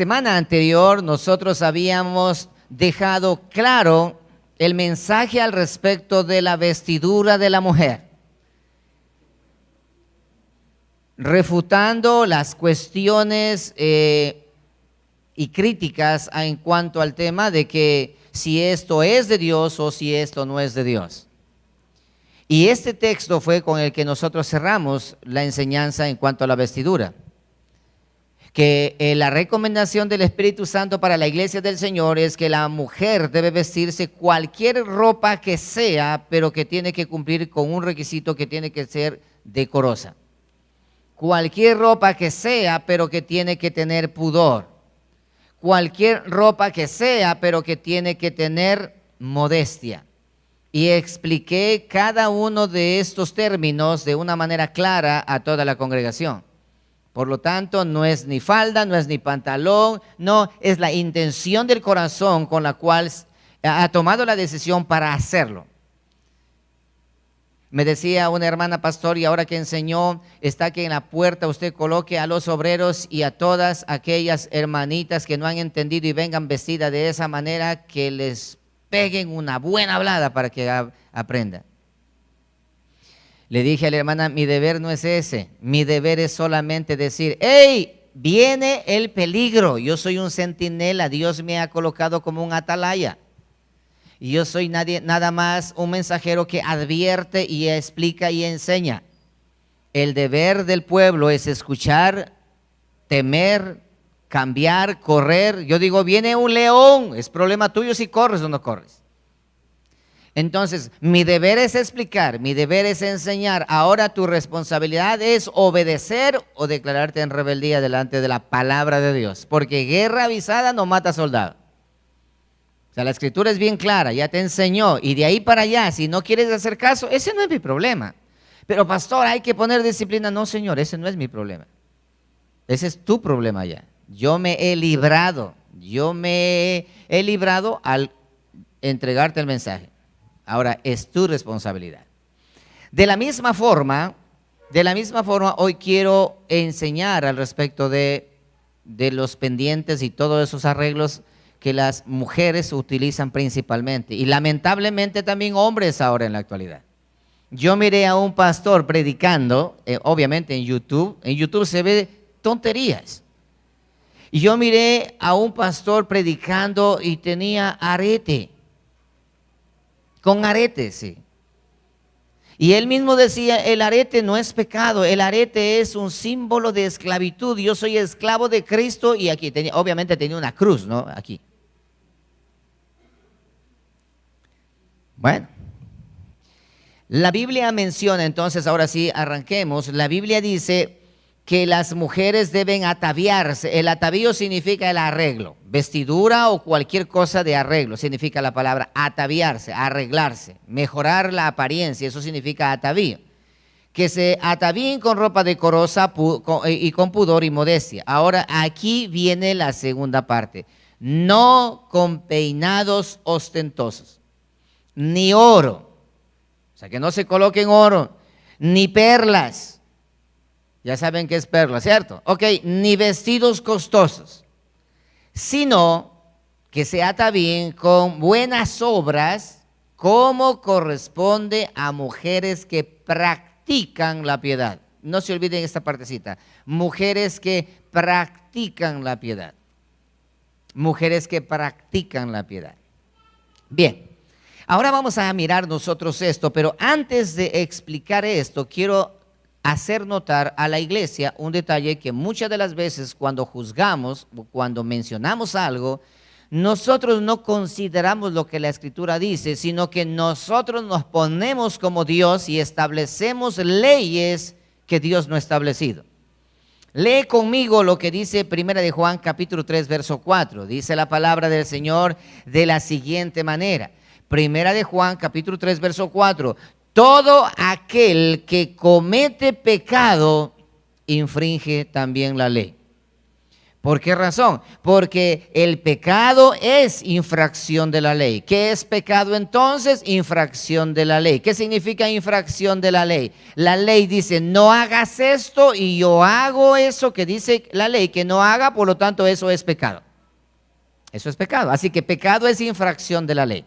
semana anterior nosotros habíamos dejado claro el mensaje al respecto de la vestidura de la mujer, refutando las cuestiones y críticas en cuanto al tema de que si esto es de Dios o si esto no es de Dios. Y este texto fue con el que nosotros cerramos la enseñanza en cuanto a la vestidura. Que la recomendación del Espíritu Santo para la iglesia del Señor es que la mujer debe vestirse cualquier ropa que sea, pero que tiene que cumplir con un requisito que tiene que ser decorosa. Cualquier ropa que sea, pero que tiene que tener pudor. Cualquier ropa que sea, pero que tiene que tener modestia. Y expliqué cada uno de estos términos de una manera clara a toda la congregación. Por lo tanto, no es ni falda, no es ni pantalón, no, es la intención del corazón con la cual ha tomado la decisión para hacerlo. Me decía una hermana pastor, y ahora que enseñó, está que en la puerta usted coloque a los obreros y a todas aquellas hermanitas que no han entendido y vengan vestidas de esa manera, que les peguen una buena hablada para que aprendan. Le dije a la hermana, mi deber no es ese, mi deber es solamente decir, ¡hey! Viene el peligro, yo soy un centinela, Dios me ha colocado como un atalaya. Y yo soy nada más un mensajero que advierte y explica y enseña. El deber del pueblo es escuchar, temer, cambiar, correr. Yo digo, viene un león, es problema tuyo si corres o no corres. Entonces, mi deber es explicar, mi deber es enseñar. Ahora tu responsabilidad es obedecer o declararte en rebeldía delante de la palabra de Dios. Porque guerra avisada no mata soldado. O sea, la escritura es bien clara, ya te enseñó. Y de ahí para allá, si no quieres hacer caso, ese no es mi problema. Pero pastor, hay que poner disciplina. No, señor, ese no es mi problema. Ese es tu problema ya. Yo me he librado al entregarte el mensaje. Ahora es tu responsabilidad. De la misma forma, hoy quiero enseñar al respecto de los pendientes y todos esos arreglos que las mujeres utilizan principalmente. Y lamentablemente también hombres ahora en la actualidad. Yo miré a un pastor predicando, obviamente en YouTube se ve tonterías. Y yo miré a un pastor predicando y tenía arete. Con arete, sí. Y él mismo decía, el arete no es pecado, el arete es un símbolo de esclavitud. Yo soy esclavo de Cristo y aquí obviamente tenía una cruz, ¿no? Aquí. Bueno, la Biblia menciona, entonces ahora sí arranquemos, la Biblia dice que las mujeres deben ataviarse. El atavío significa el arreglo, vestidura o cualquier cosa de arreglo, significa la palabra ataviarse, arreglarse, mejorar la apariencia, eso significa atavío. Que se atavíen con ropa decorosa y con pudor y modestia. Ahora aquí viene la segunda parte, no con peinados ostentosos, ni oro, o sea que no se coloquen oro, ni perlas. Ya saben qué es perla, ¿cierto? Ok, ni vestidos costosos, sino que se atavíen con buenas obras, como corresponde a mujeres que practican la piedad. No se olviden esta partecita, mujeres que practican la piedad. Mujeres que practican la piedad. Bien, ahora vamos a mirar nosotros esto, pero antes de explicar esto, quiero hacer notar a la iglesia un detalle que muchas de las veces cuando juzgamos, cuando mencionamos algo, nosotros no consideramos lo que la Escritura dice, sino que nosotros nos ponemos como Dios y establecemos leyes que Dios no ha establecido. Lee conmigo lo que dice 1 de Juan capítulo 3 verso 4. Dice la palabra del Señor de la siguiente manera. 1 de Juan capítulo 3 verso 4. Todo aquel que comete pecado infringe también la ley, ¿Por qué razón? Porque el pecado es infracción de la ley. ¿Qué es pecado entonces? Infracción de la ley. ¿Qué significa infracción de la ley? La ley dice, no hagas esto y yo hago eso que dice la ley que no haga, por lo tanto eso es pecado. Eso es pecado. Así que pecado es infracción de la ley.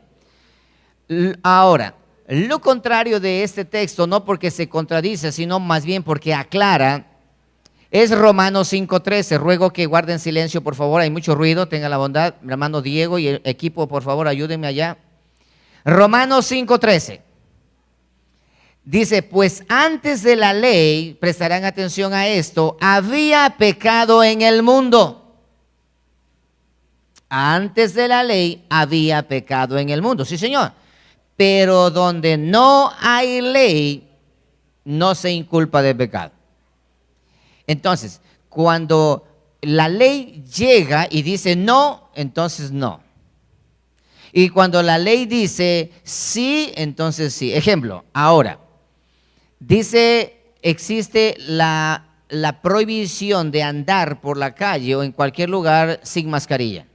Ahora, lo contrario de este texto, no porque se contradice, sino más bien porque aclara, es Romanos 5:13. Ruego que guarden silencio, por favor, hay mucho ruido, tenga la bondad. Mi hermano Diego y el equipo, por favor, ayúdenme allá. Romanos 5:13. Dice, pues antes de la ley, prestarán atención a esto, había pecado en el mundo. Antes de la ley había pecado en el mundo, sí señor. Pero donde no hay ley, no se inculpa de pecado. Entonces, cuando la ley llega y dice no, entonces no. Y cuando la ley dice sí, entonces sí. Ejemplo, ahora, dice, existe la prohibición de andar por la calle o en cualquier lugar sin mascarilla.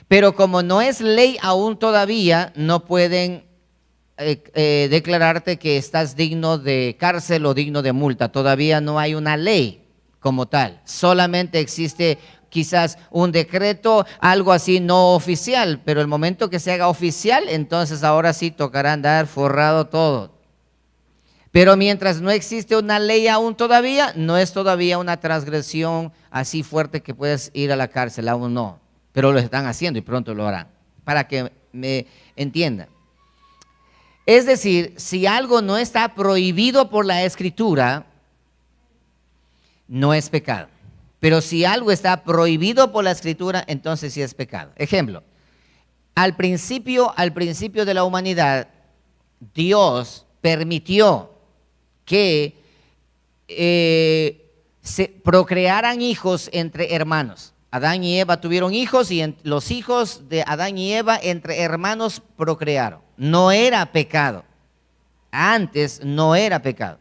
Pero como no es ley aún todavía, no pueden declararte que estás digno de cárcel o digno de multa. Todavía no hay una ley como tal. Solamente existe quizás un decreto, algo así no oficial. Pero el momento que se haga oficial, entonces ahora sí tocará andar forrado todo. Pero mientras no existe una ley aún todavía, no es todavía una transgresión así fuerte que puedes ir a la cárcel, aún no. Pero lo están haciendo y pronto lo harán. Para que me entiendan. Es decir, si algo no está prohibido por la Escritura, no es pecado. Pero si algo está prohibido por la Escritura, entonces sí es pecado. Ejemplo, al principio de la humanidad, Dios permitió que se procrearan hijos entre hermanos. Adán y Eva tuvieron hijos y los hijos de Adán y Eva entre hermanos procrearon. No era pecado. Antes no era pecado.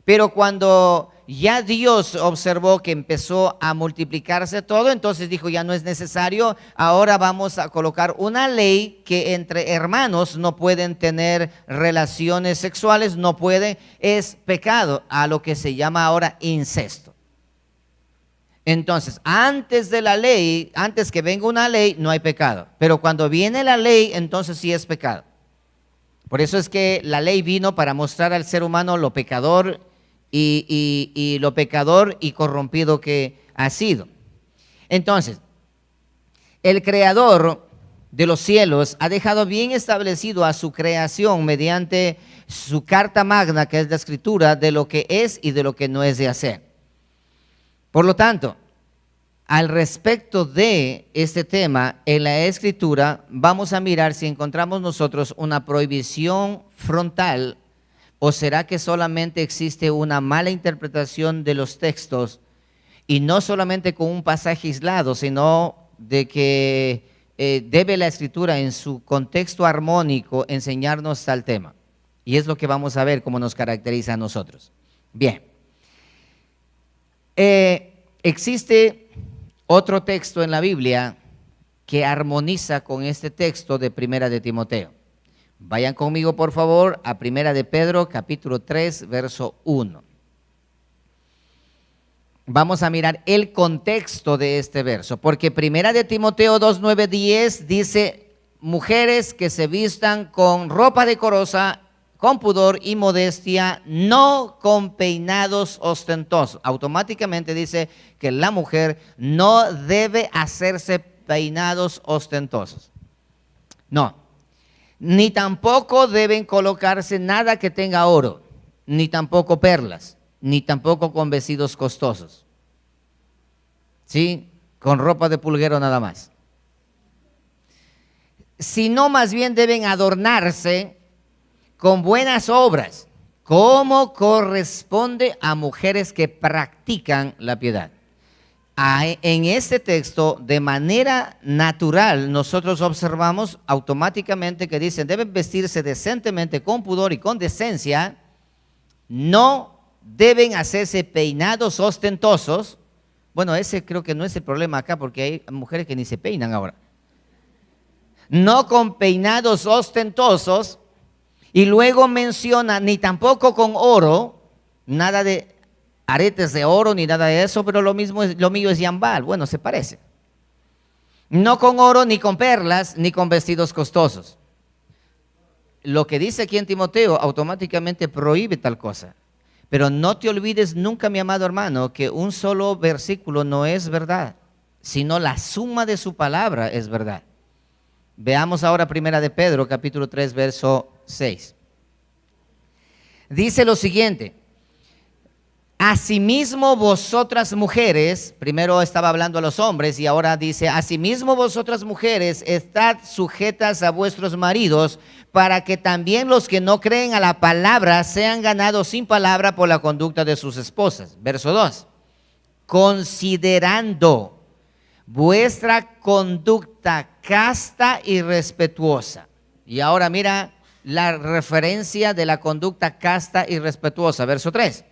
Pero cuando ya Dios observó que empezó a multiplicarse todo, entonces dijo, ya no es necesario, ahora vamos a colocar una ley que entre hermanos no pueden tener relaciones sexuales, no pueden, es pecado, a lo que se llama ahora incesto. Entonces, antes de la ley, antes que venga una ley, no hay pecado. Pero cuando viene la ley, entonces sí es pecado. Por eso es que la ley vino para mostrar al ser humano lo pecador y lo pecador y corrompido que ha sido. Entonces, el Creador de los cielos ha dejado bien establecido a su creación mediante su carta magna, que es la Escritura, de lo que es y de lo que no es de hacer. Por lo tanto, al respecto de este tema, en la Escritura, vamos a mirar si encontramos nosotros una prohibición frontal o será que solamente existe una mala interpretación de los textos y no solamente con un pasaje aislado, sino de que debe la Escritura en su contexto armónico enseñarnos tal tema. Y es lo que vamos a ver cómo nos caracteriza a nosotros. Bien. Existe otro texto en la Biblia que armoniza con este texto de Primera de Timoteo. Vayan conmigo, por favor, a Primera de Pedro, capítulo 3, verso 1. Vamos a mirar el contexto de este verso, porque Primera de Timoteo 2, 9, 10 dice, mujeres que se vistan con ropa decorosa, con pudor y modestia, no con peinados ostentosos. Automáticamente dice que la mujer no debe hacerse peinados ostentosos. No, ni tampoco deben colocarse nada que tenga oro, ni tampoco perlas, ni tampoco con vestidos costosos. ¿Sí? Con ropa de pulguero nada más. Sino más bien deben adornarse con buenas obras, como corresponde a mujeres que practican la piedad. En este texto, de manera natural, nosotros observamos automáticamente que dicen, deben vestirse decentemente, con pudor y con decencia, no deben hacerse peinados ostentosos, Bueno, ese creo que no es el problema acá porque hay mujeres que ni se peinan ahora. No con peinados ostentosos, y luego menciona ni tampoco con oro, nada de aretes de oro ni nada de eso, pero lo mío es yambal. Bueno, se parece. No con oro, ni con perlas, ni con vestidos costosos. Lo que dice aquí en Timoteo automáticamente prohíbe tal cosa. Pero no te olvides nunca, mi amado hermano, que un solo versículo no es verdad, sino la suma de su palabra es verdad. Veamos ahora primera de Pedro, capítulo 3, verso 6. Dice lo siguiente: asimismo vosotras mujeres, primero estaba hablando a los hombres y ahora dice, asimismo vosotras mujeres, estad sujetas a vuestros maridos, para que también los que no creen a la palabra sean ganados sin palabra por la conducta de sus esposas. Verso 2. Considerando vuestra conducta casta y respetuosa. Y ahora mira la referencia de la conducta casta y respetuosa. Verso 3.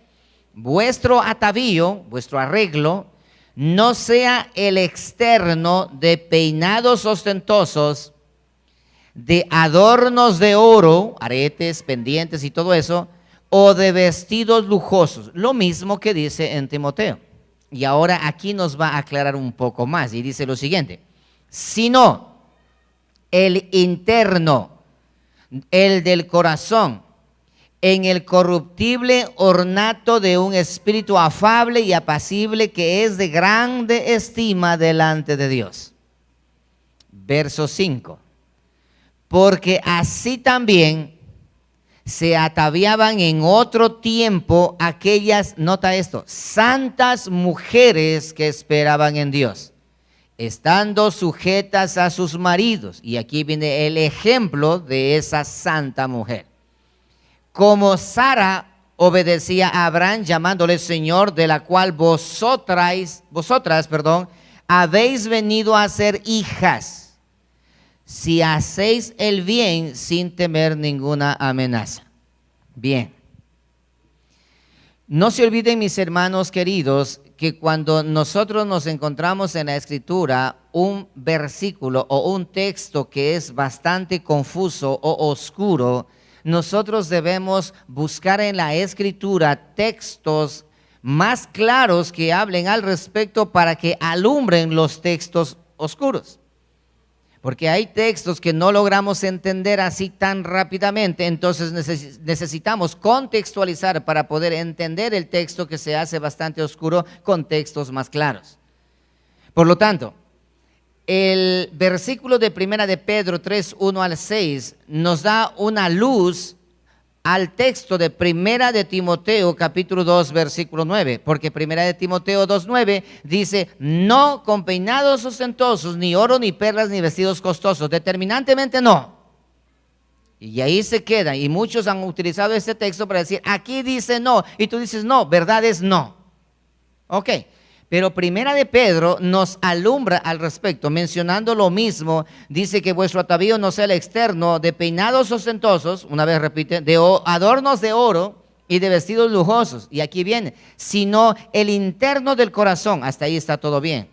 Vuestro atavío, vuestro arreglo, no sea el externo de peinados ostentosos, de adornos de oro, aretes, pendientes y todo eso, o de vestidos lujosos. Lo mismo que dice en Timoteo. Y ahora aquí nos va a aclarar un poco más y dice lo siguiente: sino el interno, el del corazón, en el corruptible ornato de un espíritu afable y apacible, que es de grande estima delante de Dios. Verso 5. Porque así también se ataviaban en otro tiempo aquellas, nota esto, santas mujeres que esperaban en Dios, estando sujetas a sus maridos. Y aquí viene el ejemplo de esa santa mujer. Como Sara obedecía a Abraham, llamándole Señor, de la cual vosotras, habéis venido a ser hijas, si hacéis el bien sin temer ninguna amenaza. Bien. No se olviden, mis hermanos queridos, que cuando nosotros nos encontramos en la Escritura un versículo o un texto que es bastante confuso o oscuro, nosotros debemos buscar en la Escritura textos más claros que hablen al respecto para que alumbren los textos oscuros. Porque hay textos que no logramos entender así tan rápidamente, entonces necesitamos contextualizar para poder entender el texto que se hace bastante oscuro con textos más claros. Por lo tanto, el versículo de primera de Pedro 3, 1 al 6 nos da una luz al texto de primera de Timoteo capítulo 2 versículo 9, porque primera de Timoteo 2:9 dice: no con peinados ostentosos, ni oro, ni perlas, ni vestidos costosos, determinantemente no. Y ahí se queda, y muchos han utilizado este texto para decir, aquí dice no, y tú dices no, verdad es no. Ok, pero primera de Pedro nos alumbra al respecto, mencionando lo mismo. Dice que vuestro atavío no sea el externo de peinados ostentosos, una vez repite, de adornos de oro y de vestidos lujosos. Y aquí viene, sino el interno del corazón. Hasta ahí está todo bien.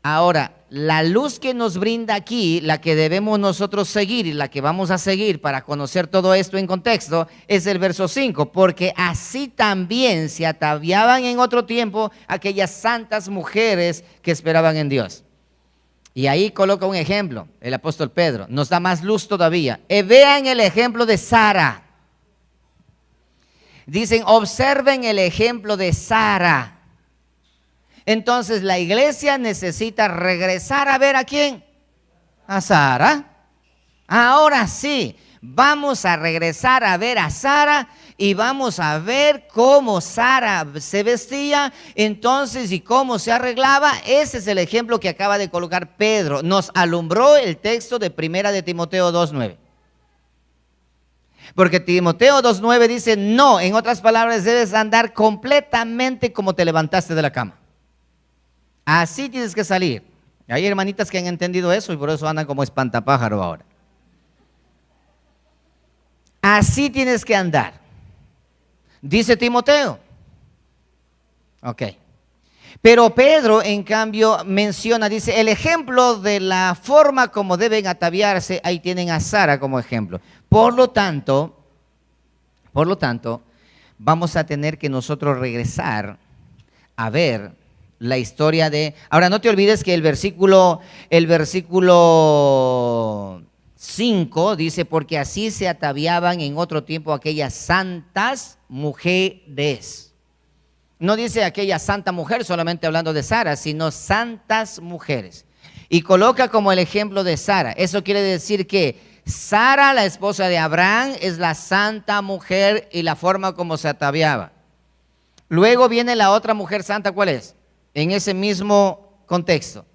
Ahora, la luz que nos brinda aquí, la que debemos nosotros seguir y la que vamos a seguir para conocer todo esto en contexto, es el verso 5, porque así también se ataviaban en otro tiempo aquellas santas mujeres que esperaban en Dios. Y ahí coloca un ejemplo, el apóstol Pedro, nos da más luz todavía. Vean el ejemplo de Sara. Dicen, observen el ejemplo de Sara. Entonces la iglesia necesita regresar a ver a quién, a Sara. Ahora sí, vamos a regresar a ver a Sara y vamos a ver cómo Sara se vestía entonces y cómo se arreglaba. Ese es el ejemplo que acaba de colocar Pedro. Nos alumbró el texto de primera de Timoteo 2:9. Porque Timoteo 2:9 dice, no, en otras palabras, debes andar completamente como te levantaste de la cama. Así tienes que salir. Hay hermanitas que han entendido eso y por eso andan como espantapájaro ahora. Así tienes que andar, dice Timoteo. Ok. Pero Pedro, en cambio, menciona, dice, el ejemplo de la forma como deben ataviarse, ahí tienen a Sara como ejemplo. Por lo tanto, vamos a tener que nosotros regresar a ver la historia de... Ahora, no te olvides que el versículo 5 dice, porque así se ataviaban en otro tiempo aquellas santas mujeres. No dice aquella santa mujer, solamente hablando de Sara, sino santas mujeres. Y coloca como el ejemplo de Sara. Eso quiere decir que Sara, la esposa de Abraham, es la santa mujer y la forma como se ataviaba. Luego viene la otra mujer santa, ¿cuál es? En ese mismo contexto.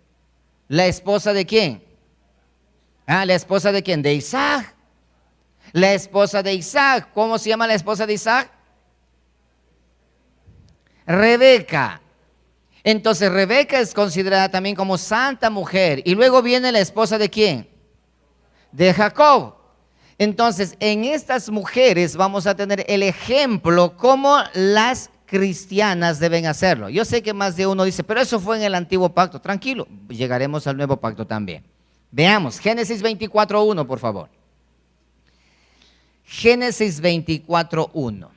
¿La esposa de quién? ¿La esposa de quién? De Isaac. La esposa de Isaac. ¿Cómo se llama la esposa de Isaac? Rebeca. Entonces Rebeca es considerada también como santa mujer. Y luego viene la esposa de quién? De Jacob. Entonces en estas mujeres vamos a tener el ejemplo como las cristianas deben hacerlo. Yo sé que más de uno dice, pero eso fue en el antiguo pacto. Tranquilo, llegaremos al nuevo pacto también. Veamos, Génesis 24:1, por favor. Génesis 24:1.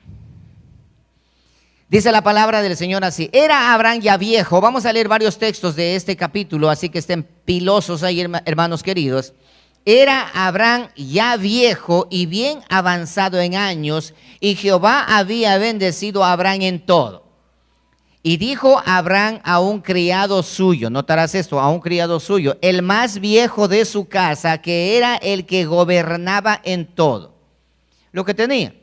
Dice la palabra del Señor así: era Abraham ya viejo. Vamos a leer varios textos de este capítulo, así que estén pilosos ahí, hermanos queridos. Era Abraham ya viejo y bien avanzado en años, y Jehová había bendecido a Abraham en todo. Y dijo Abraham a un criado suyo, notarás esto, a un criado suyo, el más viejo de su casa, que era el que gobernaba en todo lo que tenía: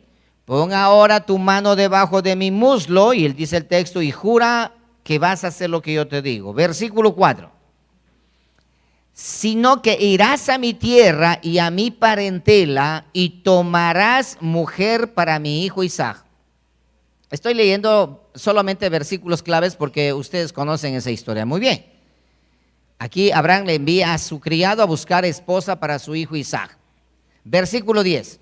pon ahora tu mano debajo de mi muslo, y él dice el texto, y jura que vas a hacer lo que yo te digo. Versículo 4. Sino que irás a mi tierra y a mi parentela, y tomarás mujer para mi hijo Isaac. Estoy leyendo solamente versículos claves porque ustedes conocen esa historia muy bien. Aquí Abraham le envía a su criado a buscar esposa para su hijo Isaac. Versículo 10.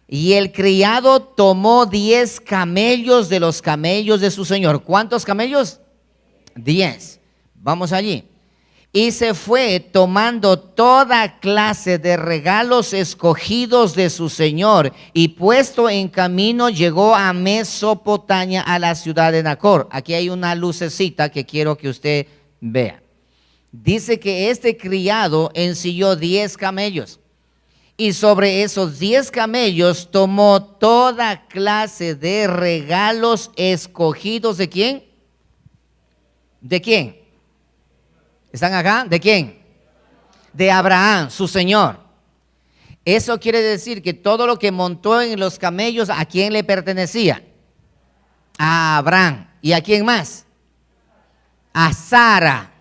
Y el criado tomó 10 camellos de los camellos de su señor. ¿Cuántos camellos? 10. Vamos allí. Y se fue tomando toda clase de regalos escogidos de su señor, y puesto en camino llegó a Mesopotamia, a la ciudad de Nacor. Aquí hay una lucecita que quiero que usted vea. Dice que este criado ensilló 10 camellos. Y sobre esos 10 camellos tomó toda clase de regalos escogidos. ¿De quién? ¿De quién? ¿Están acá? ¿De quién? De Abraham, su señor. Eso quiere decir que todo lo que montó en los camellos, ¿a quién le pertenecía? A Abraham. ¿Y a quién más? A Sara.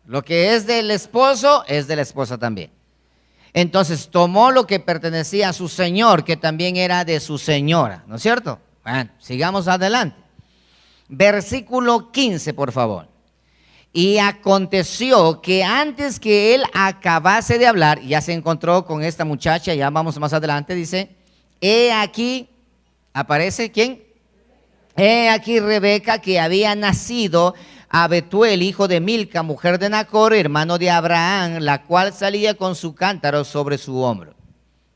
Lo que es del esposo, es de la esposa también. Entonces tomó lo que pertenecía a su señor, que también era de su señora, ¿no es cierto? Bueno, sigamos adelante. Versículo 15, por favor. Y aconteció que antes que él acabase de hablar, ya se encontró con esta muchacha, ya vamos más adelante, dice, he aquí, ¿aparece quién? He aquí Rebeca, que había nacido a Betuel, hijo de Milca, mujer de Nacor, hermano de Abraham, la cual salía con su cántaro sobre su hombro.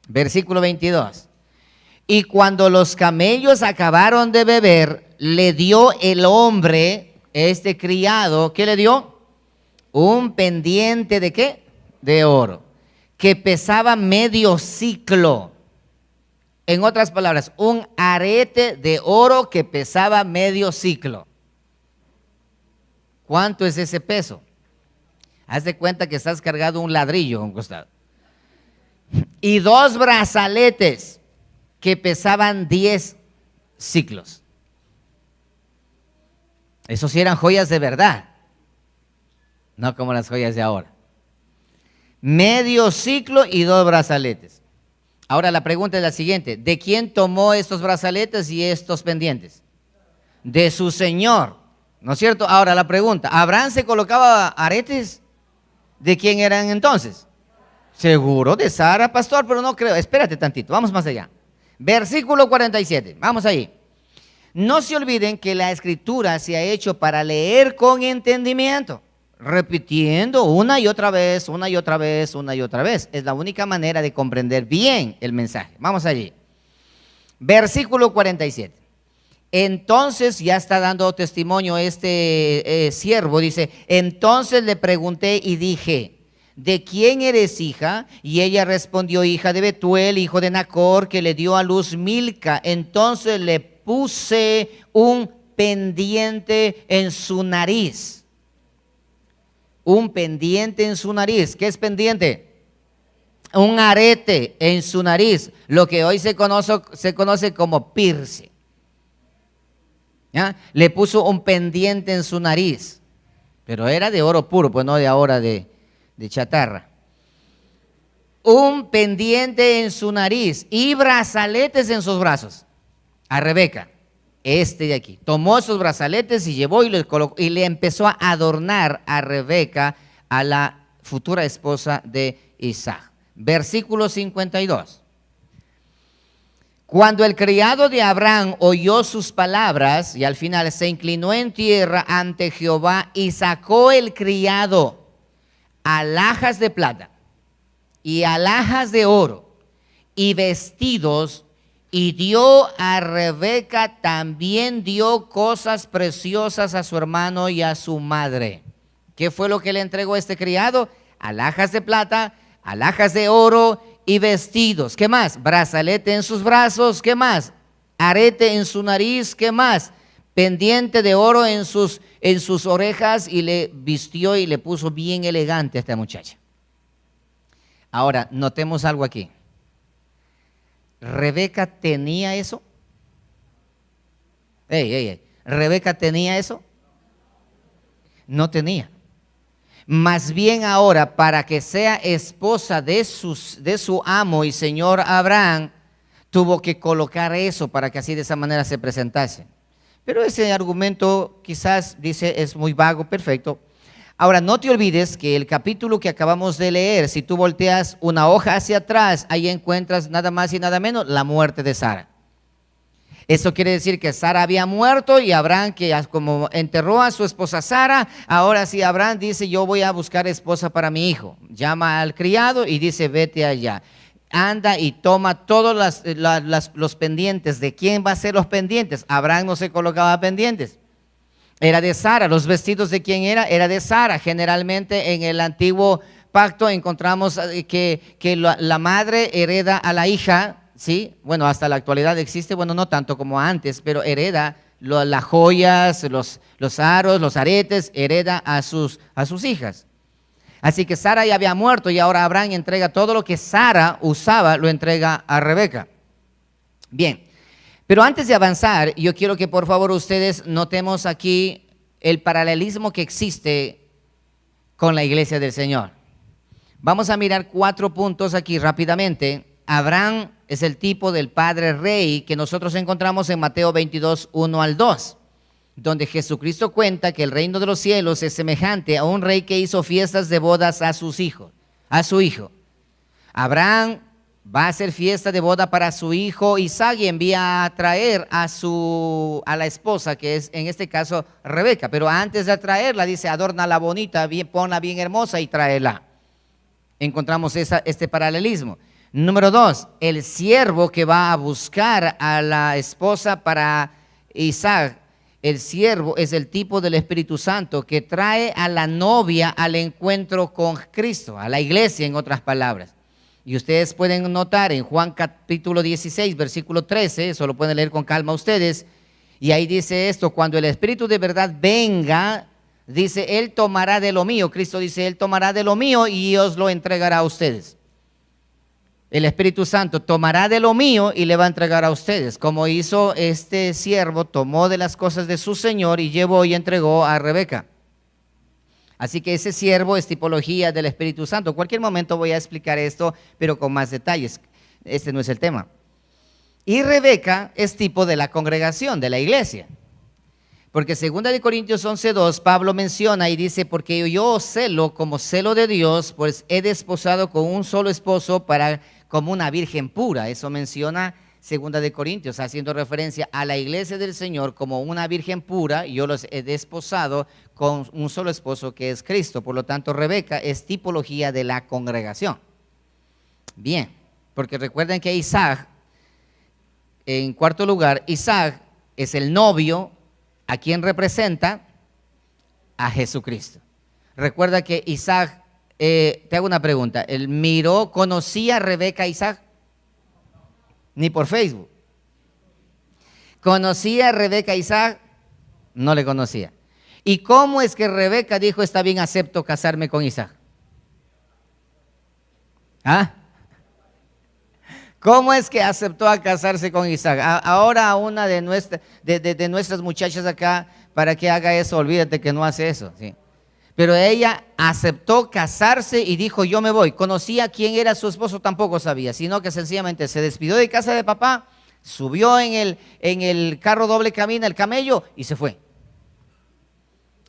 Versículo 22. Y cuando los camellos acabaron de beber, le dio el hombre, este criado, ¿qué le dio? Un pendiente ¿de qué? De oro, que pesaba medio ciclo. En otras palabras, un arete de oro que pesaba medio ciclo. ¿Cuánto es ese peso? Haz de cuenta que estás cargado un ladrillo a un costado. Y 2 brazaletes que pesaban 10 ciclos. Esos sí eran joyas de verdad, no como las joyas de ahora. Medio ciclo y 2 brazaletes. Ahora la pregunta es la siguiente: ¿de quién tomó estos brazaletes y estos pendientes? De su señor, ¿no es cierto? Ahora la pregunta: ¿Abraham se colocaba aretes? ¿De quién eran entonces? Seguro de Sara, pastor, pero no creo. Espérate tantito, vamos más allá. Versículo 47, vamos ahí. No se olviden que la escritura se ha hecho para leer con entendimiento, repitiendo una y otra vez, una y otra vez, una y otra vez. Es la única manera de comprender bien el mensaje. Vamos allí. Versículo 47. Entonces, ya está dando testimonio este siervo, dice, entonces le pregunté y dije, ¿de quién eres hija? Y ella respondió, hija de Betuel, hijo de Nacor, que le dio a luz Milca. Entonces le puse un pendiente en su nariz. Un pendiente en su nariz. ¿Qué es pendiente? Un arete en su nariz, lo que hoy se conoce como piercing. ¿Ya? Le puso un pendiente en su nariz, pero era de oro puro, pues no de ahora de chatarra. Un pendiente en su nariz y brazaletes en sus brazos. A Rebeca, este de aquí, tomó esos brazaletes y llevó y le colocó, y le empezó a adornar a Rebeca, a la futura esposa de Isaac. Versículo 52. Cuando el criado de Abraham oyó sus palabras, y al final se inclinó en tierra ante Jehová, y sacó el criado alhajas de plata y alhajas de oro y vestidos, y dio a Rebeca, también dio cosas preciosas a su hermano y a su madre. ¿Qué fue lo que le entregó este criado? Alhajas de plata, alhajas de oro y vestidos. ¿Qué más? Brazalete en sus brazos. ¿Qué más? Arete en su nariz. ¿Qué más? Pendiente de oro en sus orejas, y le vistió y le puso bien elegante a esta muchacha. Ahora, notemos algo aquí. ¿Rebeca tenía eso? ¿Rebeca tenía eso? No tenía. Más bien ahora, para que sea esposa de su amo y señor Abraham, tuvo que colocar eso para que así de esa manera se presentase. Pero ese argumento quizás dice es muy vago, perfecto. Ahora, no te olvides que el capítulo que acabamos de leer, si tú volteas una hoja hacia atrás, ahí encuentras nada más y nada menos la muerte de Sara. Eso quiere decir que Sara había muerto, y Abraham, que como enterró a su esposa Sara, ahora sí Abraham dice, yo voy a buscar esposa para mi hijo. Llama al criado y dice, vete allá. Anda y toma todos los pendientes. ¿De quién va a ser los pendientes? Abraham no se colocaba pendientes. Era de Sara. ¿Los vestidos de quién era? Era de Sara. Generalmente en el antiguo pacto encontramos que la madre hereda a la hija, ¿sí? Bueno, hasta la actualidad existe, bueno, no tanto como antes, pero hereda las joyas, los aros, los aretes, hereda a sus hijas. Así que Sara ya había muerto, y ahora Abraham entrega todo lo que Sara usaba, lo entrega a Rebeca. Bien, pero antes de avanzar, yo quiero que por favor ustedes notemos aquí el paralelismo que existe con la iglesia del Señor. Vamos a mirar 4 puntos aquí rápidamente. Abraham es el tipo del padre rey que nosotros encontramos en Mateo 22, 1 al 2. Donde Jesucristo cuenta que el reino de los cielos es semejante a un rey que hizo fiestas de bodas a su hijo. Abraham va a hacer fiesta de boda para su hijo Isaac, y envía a traer a la esposa, que es en este caso Rebeca. Pero antes de traerla, dice, adórnala bonita, ponla bien hermosa y tráela. Encontramos este paralelismo. Número 2, el siervo que va a buscar a la esposa para Isaac. El siervo es el tipo del Espíritu Santo que trae a la novia al encuentro con Cristo, a la iglesia, en otras palabras. Y ustedes pueden notar en Juan capítulo 16, versículo 13, eso lo pueden leer con calma ustedes, y ahí dice esto: cuando el Espíritu de verdad venga, dice, Él tomará de lo mío. Cristo dice, Él tomará de lo mío y os lo entregará a ustedes. El Espíritu Santo tomará de lo mío y le va a entregar a ustedes, como hizo este siervo, tomó de las cosas de su señor y llevó y entregó a Rebeca. Así que ese siervo es tipología del Espíritu Santo. En cualquier momento voy a explicar esto, pero con más detalles. Este no es el tema. Y Rebeca es tipo de la congregación, de la iglesia. Porque 2 Corintios 11:2, Pablo menciona y dice, porque yo os celo como celo de Dios, pues he desposado con un solo esposo como una virgen pura. Eso menciona Segunda de Corintios, haciendo referencia a la iglesia del Señor como una virgen pura, yo los he desposado con un solo esposo que es Cristo. Por lo tanto, Rebeca es tipología de la congregación. Bien, porque recuerden que Isaac, en cuarto lugar, Isaac es el novio a quien representa a Jesucristo. Recuerda que Isaac, te hago una pregunta, ¿él miró, conocía a Rebeca a Isaac? Ni por Facebook. ¿Conocía a Rebeca a Isaac? No le conocía. ¿Y cómo es que Rebeca dijo, está bien, acepto casarme con Isaac? ¿Ah? ¿Cómo es que aceptó a casarse con Isaac? Ahora a una de nuestras muchachas acá, para que haga eso, olvídate que no hace eso. ¿Sí? Pero ella aceptó casarse y dijo, yo me voy. ¿Conocía quién era su esposo? Tampoco sabía, sino que sencillamente se despidió de casa de papá, subió en el carro doble cabina, el camello, y se fue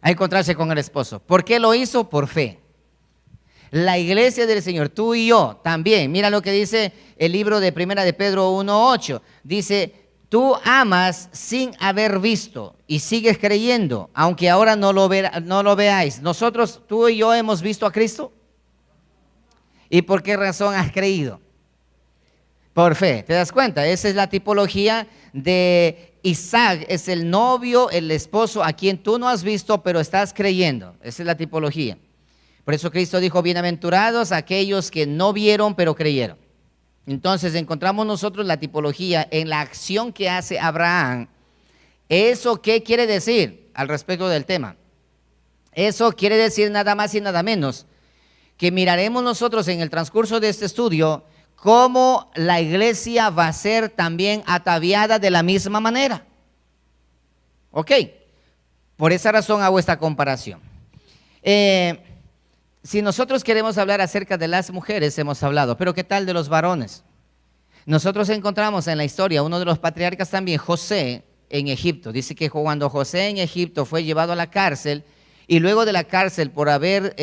a encontrarse con el esposo. ¿Por qué lo hizo? Por fe. La iglesia del Señor, tú y yo también. Mira lo que dice el libro de Primera de Pedro 1:8. Dice, tú amas sin haber visto y sigues creyendo, aunque ahora no lo veáis. Nosotros, tú y yo, hemos visto a Cristo. ¿Y por qué razón has creído? Por fe. ¿Te das cuenta? Esa es la tipología de Isaac. Es el novio, el esposo a quien tú no has visto, pero estás creyendo. Esa es la tipología. Por eso Cristo dijo, bienaventurados aquellos que no vieron, pero creyeron. Entonces encontramos nosotros la tipología en la acción que hace Abraham. ¿Eso qué quiere decir al respecto del tema? Eso quiere decir nada más y nada menos que miraremos nosotros en el transcurso de este estudio cómo la iglesia va a ser también ataviada de la misma manera. ¿Ok? Por esa razón hago esta comparación. Si nosotros queremos hablar acerca de las mujeres, hemos hablado, pero ¿qué tal de los varones? Nosotros encontramos en la historia uno de los patriarcas también, José, en Egipto. Dice que cuando José en Egipto fue llevado a la cárcel y luego de la cárcel por haber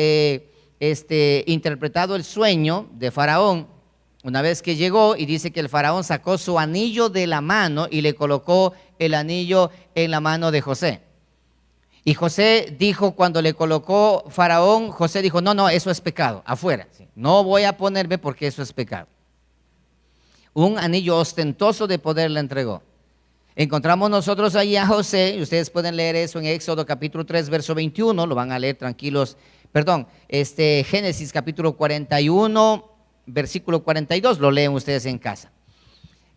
interpretado el sueño de Faraón, una vez que llegó y dice que el Faraón sacó su anillo de la mano y le colocó el anillo en la mano de José. Y José dijo, cuando le colocó Faraón, José dijo, no, eso es pecado, afuera. No voy a ponerme porque eso es pecado. Un anillo ostentoso de poder le entregó. Encontramos nosotros ahí a José, y ustedes pueden leer eso en Éxodo capítulo 3, verso 21, lo van a leer tranquilos, Génesis capítulo 41, versículo 42, lo leen ustedes en casa.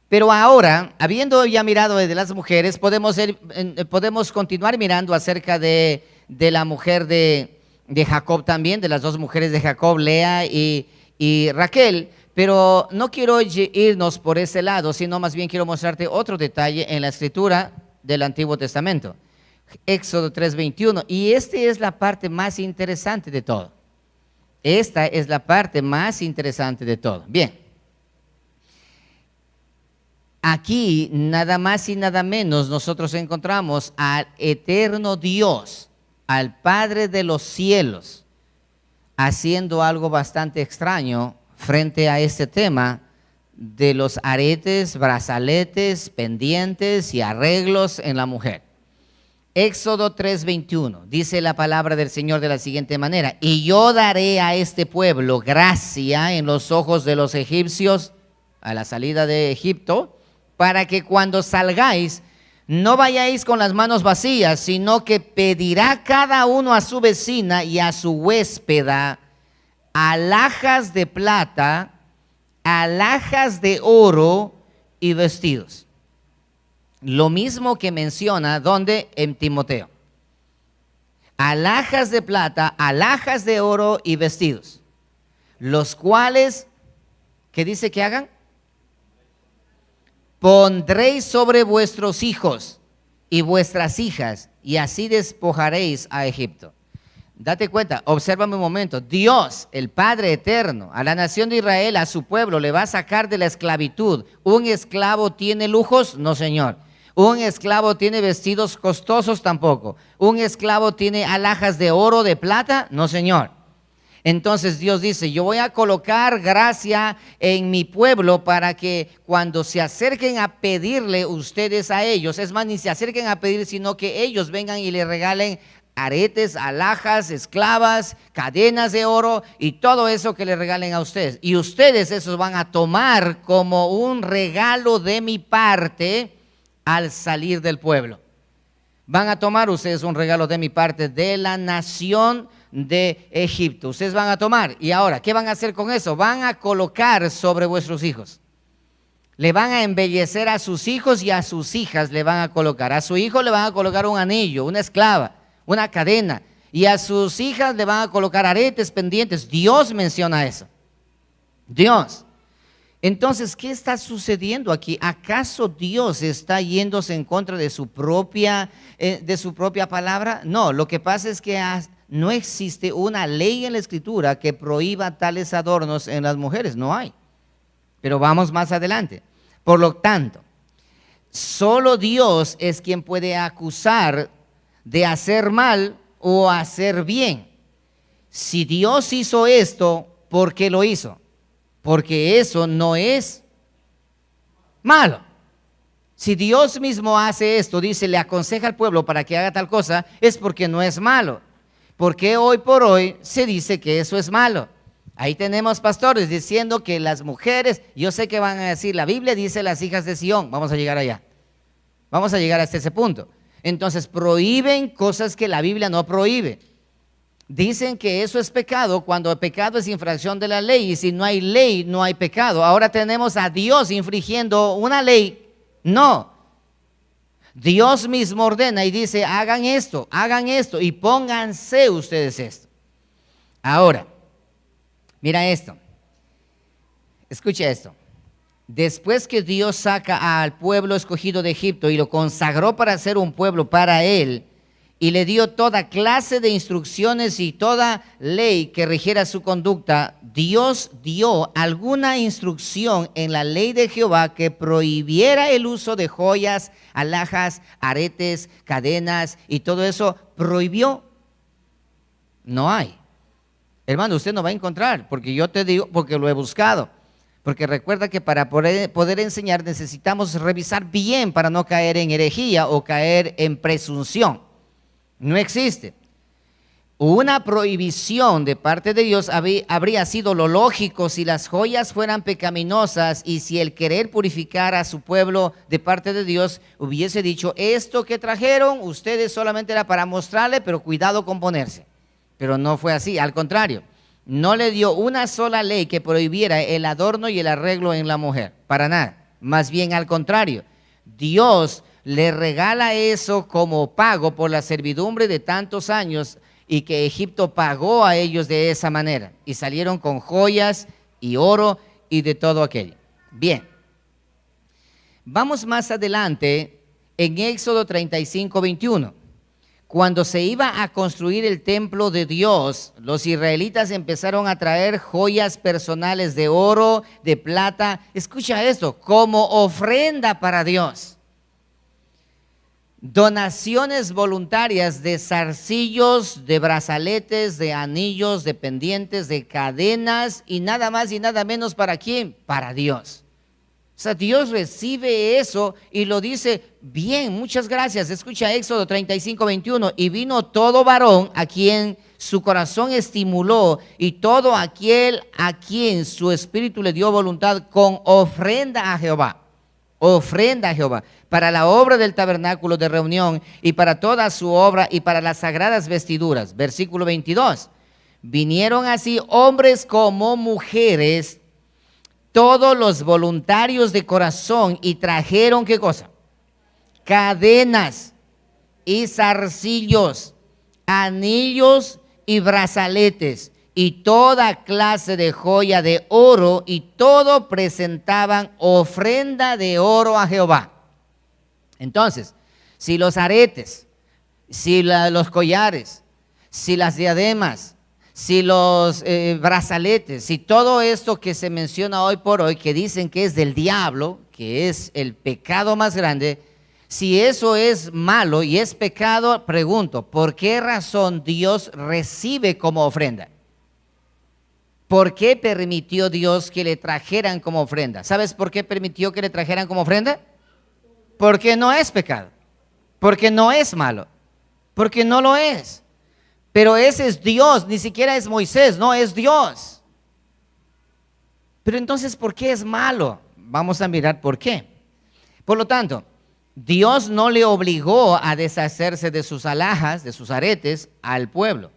Pero ahora, habiendo ya mirado de las mujeres, podemos continuar mirando acerca de la mujer de Jacob también, de las dos mujeres de Jacob, Lea y Raquel. Pero no quiero irnos por ese lado, sino más bien quiero mostrarte otro detalle en la escritura del Antiguo Testamento. Éxodo 3:21. Y esta es la parte más interesante de todo. Esta es la parte más interesante de todo. Bien. Aquí nada más y nada menos nosotros encontramos al eterno Dios, al Padre de los cielos, haciendo algo bastante extraño frente a este tema de los aretes, brazaletes, pendientes y arreglos en la mujer. Éxodo 3:21, dice la palabra del Señor de la siguiente manera: y yo daré a este pueblo gracia en los ojos de los egipcios a la salida de Egipto, para que cuando salgáis no vayáis con las manos vacías, sino que pedirá cada uno a su vecina y a su huéspeda alhajas de plata, alhajas de oro y vestidos. Lo mismo que menciona, ¿dónde? En Timoteo. Alhajas de plata, alhajas de oro y vestidos, los cuales, ¿qué dice que hagan? Pondréis sobre vuestros hijos y vuestras hijas, y así despojaréis a Egipto. Date cuenta, obsérvame un momento. Dios, el Padre eterno, a la nación de Israel, a su pueblo, le va a sacar de la esclavitud. ¿Un esclavo tiene lujos? No, señor. ¿Un esclavo tiene vestidos costosos? Tampoco. ¿Un esclavo tiene alhajas de oro, de plata? No, señor. Entonces Dios dice, yo voy a colocar gracia en mi pueblo para que cuando se acerquen a pedirle ustedes a ellos, es más, ni se acerquen a pedir, sino que ellos vengan y le regalen aretes, alhajas, esclavas, cadenas de oro y todo eso que le regalen a ustedes. Y ustedes esos van a tomar como un regalo de mi parte al salir del pueblo. Van a tomar ustedes un regalo de mi parte de la nación de Egipto. Ustedes van a tomar. Y ahora, ¿qué van a hacer con eso? Van a colocar sobre vuestros hijos. Le van a embellecer a sus hijos y a sus hijas le van a colocar. A su hijo le van a colocar un anillo, una esclava, una cadena. Y a sus hijas le van a colocar aretes, pendientes. Dios menciona eso. Dios. Entonces, ¿qué está sucediendo aquí? ¿Acaso Dios está yéndose en contra de su propia palabra? No, lo que pasa es que no existe una ley en la Escritura que prohíba tales adornos en las mujeres. No hay. Pero vamos más adelante. Por lo tanto, solo Dios es quien puede acusar de hacer mal o hacer bien. Si Dios hizo esto, ¿por qué lo hizo? Porque eso no es malo. Si Dios mismo hace esto, dice, le aconseja al pueblo para que haga tal cosa, es porque no es malo. Porque hoy por hoy se dice que eso es malo. Ahí tenemos pastores diciendo que las mujeres, yo sé que van a decir, la Biblia dice las hijas de Sión, vamos a llegar allá. Vamos a llegar hasta ese punto. Entonces prohíben cosas que la Biblia no prohíbe. Dicen que eso es pecado cuando el pecado es infracción de la ley y si no hay ley no hay pecado. Ahora tenemos a Dios infringiendo una ley. No. Dios mismo ordena y dice, hagan esto y pónganse ustedes esto. Ahora, mira esto. Escucha esto. Después que Dios saca al pueblo escogido de Egipto y lo consagró para ser un pueblo para él, y le dio toda clase de instrucciones y toda ley que rigiera su conducta, Dios dio alguna instrucción en la ley de Jehová que prohibiera el uso de joyas, alhajas, aretes, cadenas y todo eso. ¿Prohibió? No hay. Hermano, usted no va a encontrar, porque yo te digo, porque lo he buscado. Porque recuerda que para poder enseñar necesitamos revisar bien para no caer en herejía o caer en presunción. No existe. Una prohibición de parte de Dios habría sido lo lógico si las joyas fueran pecaminosas y si el querer purificar a su pueblo de parte de Dios hubiese dicho, esto que trajeron ustedes solamente era para mostrarle, pero cuidado con ponerse. Pero no fue así, al contrario. No le dio una sola ley que prohibiera el adorno y el arreglo en la mujer, para nada. Más bien al contrario, Dios le regala eso como pago por la servidumbre de tantos años y que Egipto pagó a ellos de esa manera. Y salieron con joyas y oro y de todo aquello. Bien, vamos más adelante en Éxodo 35, 21. Cuando se iba a construir el templo de Dios, los israelitas empezaron a traer joyas personales de oro, de plata. Escucha esto, como ofrenda para Dios. Donaciones voluntarias de zarcillos, de brazaletes, de anillos, de pendientes, de cadenas y nada más y nada menos. ¿Para quién? Para Dios. O sea, Dios recibe eso y lo dice, bien, muchas gracias. Escucha Éxodo 35, 21. Y vino todo varón a quien su corazón estimuló y todo aquel a quien su espíritu le dio voluntad con ofrenda a Jehová. Ofrenda a Jehová para la obra del tabernáculo de reunión y para toda su obra y para las sagradas vestiduras. Versículo 22. Vinieron así hombres como mujeres, todos los voluntarios de corazón y trajeron, ¿qué cosa? Cadenas y zarcillos, anillos y brazaletes y toda clase de joya de oro y todo presentaban ofrenda de oro a Jehová. Entonces, si los aretes, si los collares, si las diademas, si los brazaletes, si todo esto que se menciona hoy por hoy, que dicen que es del diablo, que es el pecado más grande, si eso es malo y es pecado, pregunto, ¿por qué razón Dios recibe como ofrenda? ¿Por qué permitió Dios que le trajeran como ofrenda? ¿Sabes por qué permitió que le trajeran como ofrenda? Porque no es pecado, porque no es malo, porque no lo es. Pero ese es Dios, ni siquiera es Moisés, no, es Dios. Pero entonces, ¿por qué es malo? Vamos a mirar por qué. Por lo tanto, Dios no le obligó a deshacerse de sus alhajas, de sus aretes, al pueblo.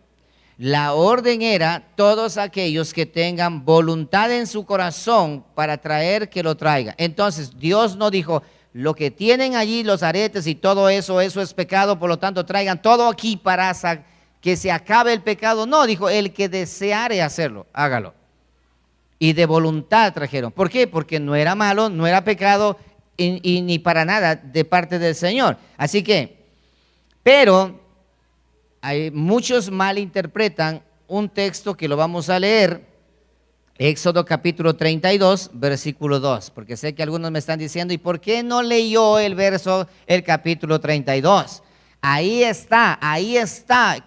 La orden era todos aquellos que tengan voluntad en su corazón para traer, que lo traigan. Entonces, Dios no dijo, lo que tienen allí, los aretes y todo eso, eso es pecado, por lo tanto, traigan todo aquí para que se acabe el pecado. No, dijo, el que deseare hacerlo, hágalo. Y de voluntad trajeron. ¿Por qué? Porque no era malo, no era pecado y ni para nada de parte del Señor. Así que, pero muchos malinterpretan un texto que lo vamos a leer, Éxodo capítulo 32, versículo 2, porque sé que algunos me están diciendo, ¿y por qué no leyó el capítulo 32? Ahí está,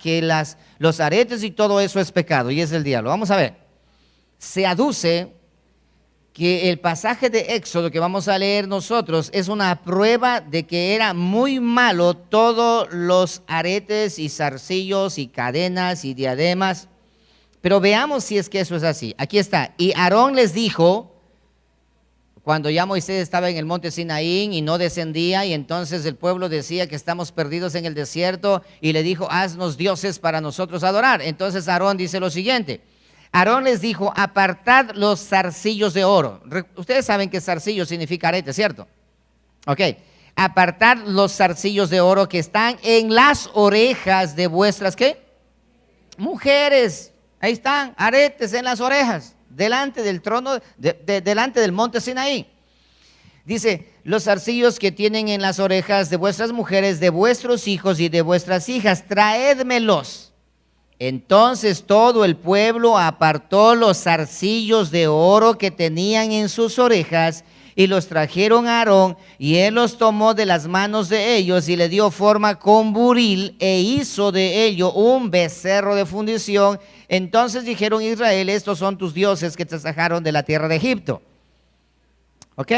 que los aretes y todo eso es pecado y es el diablo. Vamos a ver. Se aduce que el pasaje de Éxodo que vamos a leer nosotros es una prueba de que era muy malo todos los aretes y zarcillos y cadenas y diademas. Pero veamos si es que eso es así. Aquí está. Y Aarón les dijo, cuando ya Moisés estaba en el monte Sinaí y no descendía, y entonces el pueblo decía que estamos perdidos en el desierto, y le dijo, haznos dioses para nosotros adorar. Entonces Aarón dice lo siguiente. Aarón les dijo, apartad los zarcillos de oro. Ustedes saben que zarcillo significa arete, ¿cierto? Ok. Apartad los zarcillos de oro que están en las orejas de vuestras, ¿qué? Mujeres. Ahí están, aretes en las orejas, delante del trono, delante del monte Sinaí. Dice, los zarcillos que tienen en las orejas de vuestras mujeres, de vuestros hijos y de vuestras hijas, traédmelos. Entonces todo el pueblo apartó los zarcillos de oro que tenían en sus orejas y los trajeron a Aarón, y él los tomó de las manos de ellos y le dio forma con buril e hizo de ello un becerro de fundición. Entonces dijeron Israel, estos son tus dioses que te sacaron de la tierra de Egipto. Ok.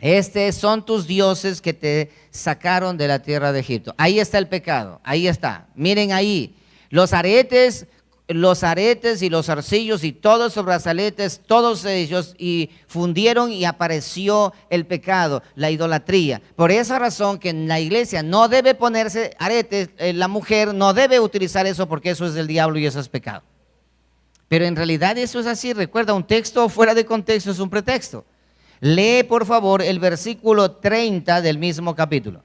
Estos son tus dioses que te sacaron de la tierra de Egipto. Ahí está el pecado, ahí está. Miren ahí. Los aretes y los zarcillos y todos los brazaletes, todos ellos, y fundieron y apareció el pecado, la idolatría. Por esa razón que en la iglesia no debe ponerse aretes, la mujer no debe utilizar eso porque eso es del diablo y eso es pecado. Pero en realidad eso es así. Recuerda, un texto fuera de contexto es un pretexto. Lee por favor el versículo 30 del mismo capítulo.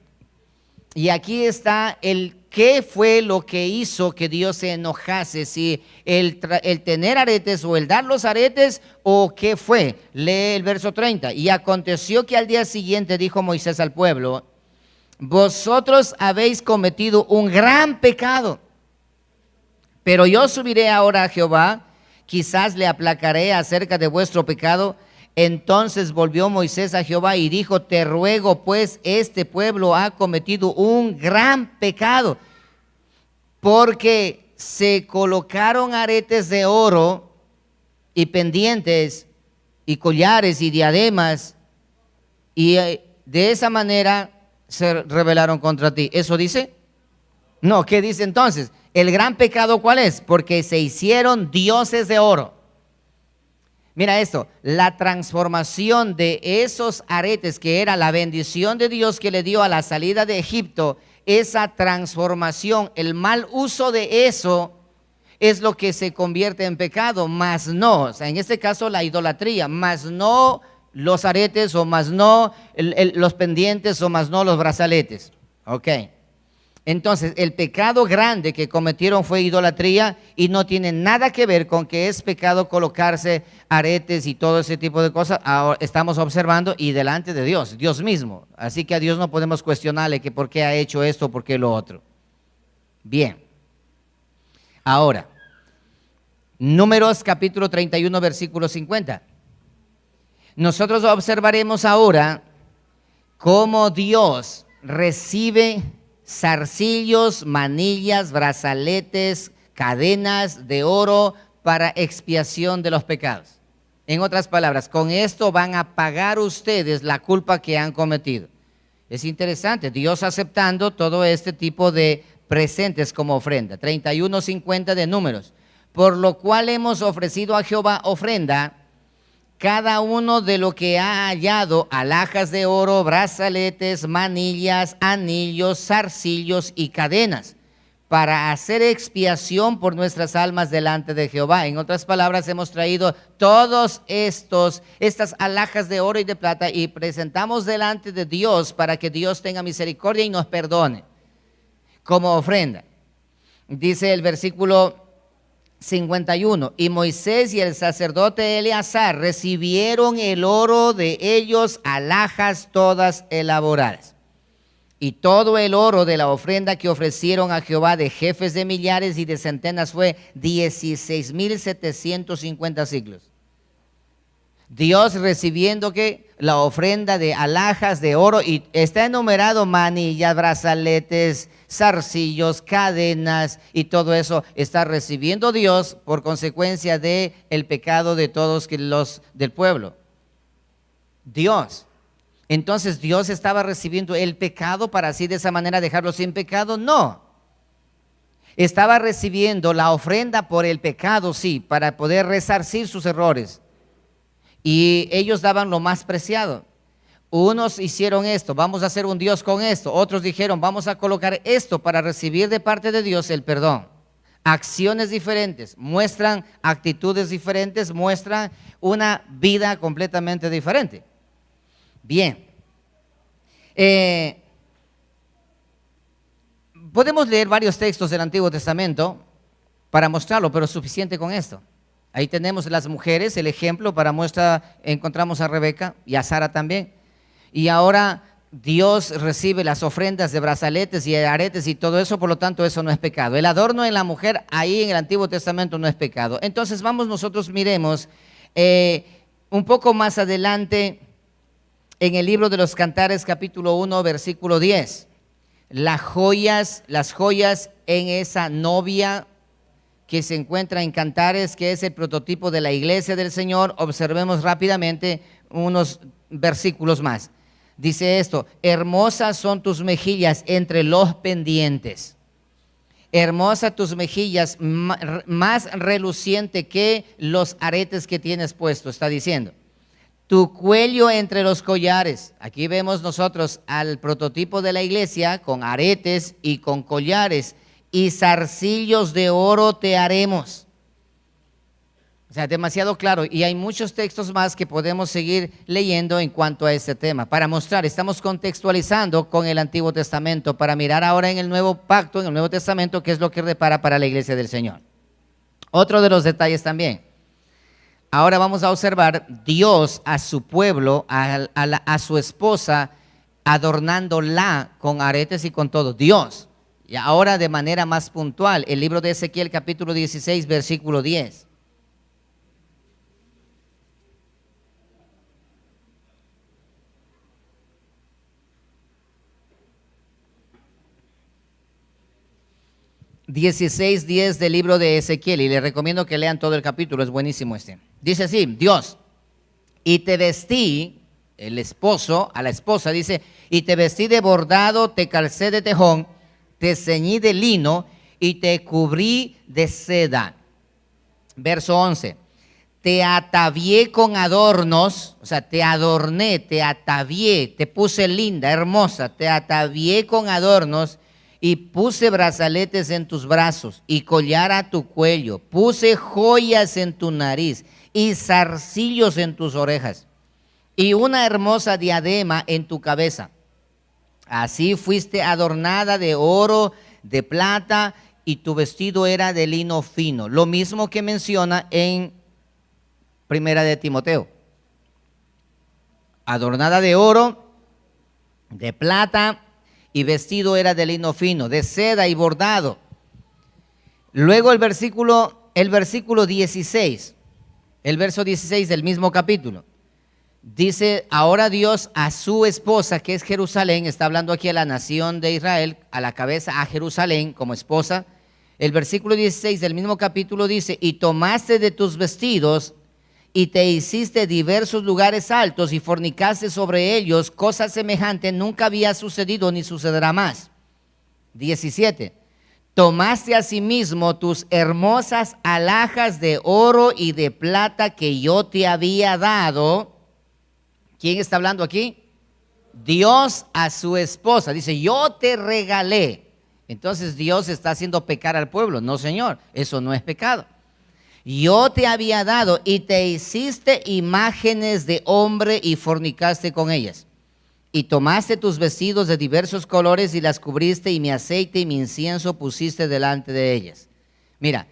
Y aquí está qué fue lo que hizo que Dios se enojase, si el tener aretes o el dar los aretes, o qué fue. Lee el verso 30. Y aconteció que al día siguiente dijo Moisés al pueblo, vosotros habéis cometido un gran pecado, pero yo subiré ahora a Jehová, quizás le aplacaré acerca de vuestro pecado. Entonces volvió Moisés a Jehová y dijo, te ruego pues, este pueblo ha cometido un gran pecado, porque se colocaron aretes de oro y pendientes y collares y diademas, y de esa manera se rebelaron contra ti. ¿Eso dice? No, ¿qué dice entonces? El gran pecado, ¿cuál es? Porque se hicieron dioses de oro. Mira esto, la transformación de esos aretes, que era la bendición de Dios que le dio a la salida de Egipto, esa transformación, el mal uso de eso es lo que se convierte en pecado, más no, o sea, en este caso la idolatría, más no los aretes, o más no los pendientes, o más no los brazaletes. Ok. Entonces, el pecado grande que cometieron fue idolatría, y no tiene nada que ver con que es pecado colocarse aretes y todo ese tipo de cosas. Ahora estamos observando y delante de Dios, Dios mismo. Así que a Dios no podemos cuestionarle que por qué ha hecho esto, por qué lo otro. Bien. Ahora, Números capítulo 31, versículo 50. Nosotros observaremos ahora cómo Dios recibe zarcillos, manillas, brazaletes, cadenas de oro, para expiación de los pecados. En otras palabras, con esto van a pagar ustedes la culpa que han cometido. Es interesante, Dios aceptando todo este tipo de presentes como ofrenda. 31:50 de Números. Por lo cual hemos ofrecido a Jehová ofrenda, cada uno de lo que ha hallado, alhajas de oro, brazaletes, manillas, anillos, zarcillos y cadenas, para hacer expiación por nuestras almas delante de Jehová. En otras palabras, hemos traído todos estas alhajas de oro y de plata y presentamos delante de Dios para que Dios tenga misericordia y nos perdone como ofrenda. Dice el versículo 51, y Moisés y el sacerdote Eleazar recibieron el oro de ellos, alhajas todas elaboradas. Y todo el oro de la ofrenda que ofrecieron a Jehová de jefes de millares y de centenas fue 16,750 siclos. Dios recibiendo que la ofrenda de alhajas de oro, y está enumerado manillas, brazaletes, zarcillos, cadenas y todo eso está recibiendo Dios por consecuencia de el pecado de todos los del pueblo. Dios. Entonces Dios estaba recibiendo el pecado para así de esa manera dejarlo sin pecado. No. Estaba recibiendo la ofrenda por el pecado, sí, para poder resarcir sus errores. Y ellos daban lo más preciado. Unos hicieron esto, vamos a hacer un Dios con esto. Otros dijeron, vamos a colocar esto para recibir de parte de Dios el perdón. Acciones diferentes, muestran actitudes diferentes, muestran una vida completamente diferente. Bien. Podemos leer varios textos del Antiguo Testamento para mostrarlo, pero es suficiente con esto. Ahí tenemos las mujeres, el ejemplo para muestra, encontramos a Rebeca y a Sara también. Y ahora Dios recibe las ofrendas de brazaletes y aretes y todo eso, por lo tanto eso no es pecado. El adorno en la mujer ahí en el Antiguo Testamento no es pecado. Entonces vamos nosotros, miremos un poco más adelante en el libro de los Cantares capítulo 1 versículo 10. Las joyas en esa novia que se encuentra en Cantares, que es el prototipo de la iglesia del Señor. Observemos rápidamente unos versículos más. Dice esto: hermosas son tus mejillas entre los pendientes. Hermosas tus mejillas, más reluciente que los aretes que tienes puesto, está diciendo. Tu cuello entre los collares. Aquí vemos nosotros al prototipo de la iglesia con aretes y con collares. Y zarcillos de oro te haremos. O sea, demasiado claro. Y hay muchos textos más que podemos seguir leyendo en cuanto a este tema. Para mostrar, estamos contextualizando con el Antiguo Testamento para mirar ahora en el Nuevo Pacto, en el Nuevo Testamento, qué es lo que repara para la iglesia del Señor. Otro de los detalles también. Ahora vamos a observar Dios a su pueblo, a su esposa, adornándola con aretes y con todo. Dios. Y ahora de manera más puntual, el libro de Ezequiel capítulo 16, versículo 10. (16:10) del libro de Ezequiel, y les recomiendo que lean todo el capítulo, es buenísimo este. Dice así: Dios, y te vestí, el esposo, a la esposa dice, y te vestí de bordado, te calcé de tejón, te ceñí de lino y te cubrí de seda. Verso 11. Te atavié con adornos, o sea, te adorné, te atavié, te puse linda, hermosa, te atavié con adornos y puse brazaletes en tus brazos y collar a tu cuello, puse joyas en tu nariz y zarcillos en tus orejas y una hermosa diadema en tu cabeza. Así fuiste adornada de oro, de plata, y tu vestido era de lino fino. Lo mismo que menciona en Primera de Timoteo. Adornada de oro, de plata, y vestido era de lino fino, de seda y bordado. Luego el versículo 16, el verso 16 del mismo capítulo. Dice, ahora Dios a su esposa, que es Jerusalén, está hablando aquí a la nación de Israel, a la cabeza a Jerusalén como esposa, El versículo 16 del mismo capítulo dice, y tomaste de tus vestidos y te hiciste diversos lugares altos y fornicaste sobre ellos, cosa semejante nunca había sucedido ni sucederá más. 17. Tomaste asimismo tus hermosas alhajas de oro y de plata que yo te había dado. ¿Quién está hablando aquí? Dios a su esposa. Dice, yo te regalé. Entonces Dios está haciendo pecar al pueblo. No, Señor, eso no es pecado. Yo te había dado y te hiciste imágenes de hombre y fornicaste con ellas. Y tomaste tus vestidos de diversos colores y las cubriste, y mi aceite y mi incienso pusiste delante de ellas. Mira,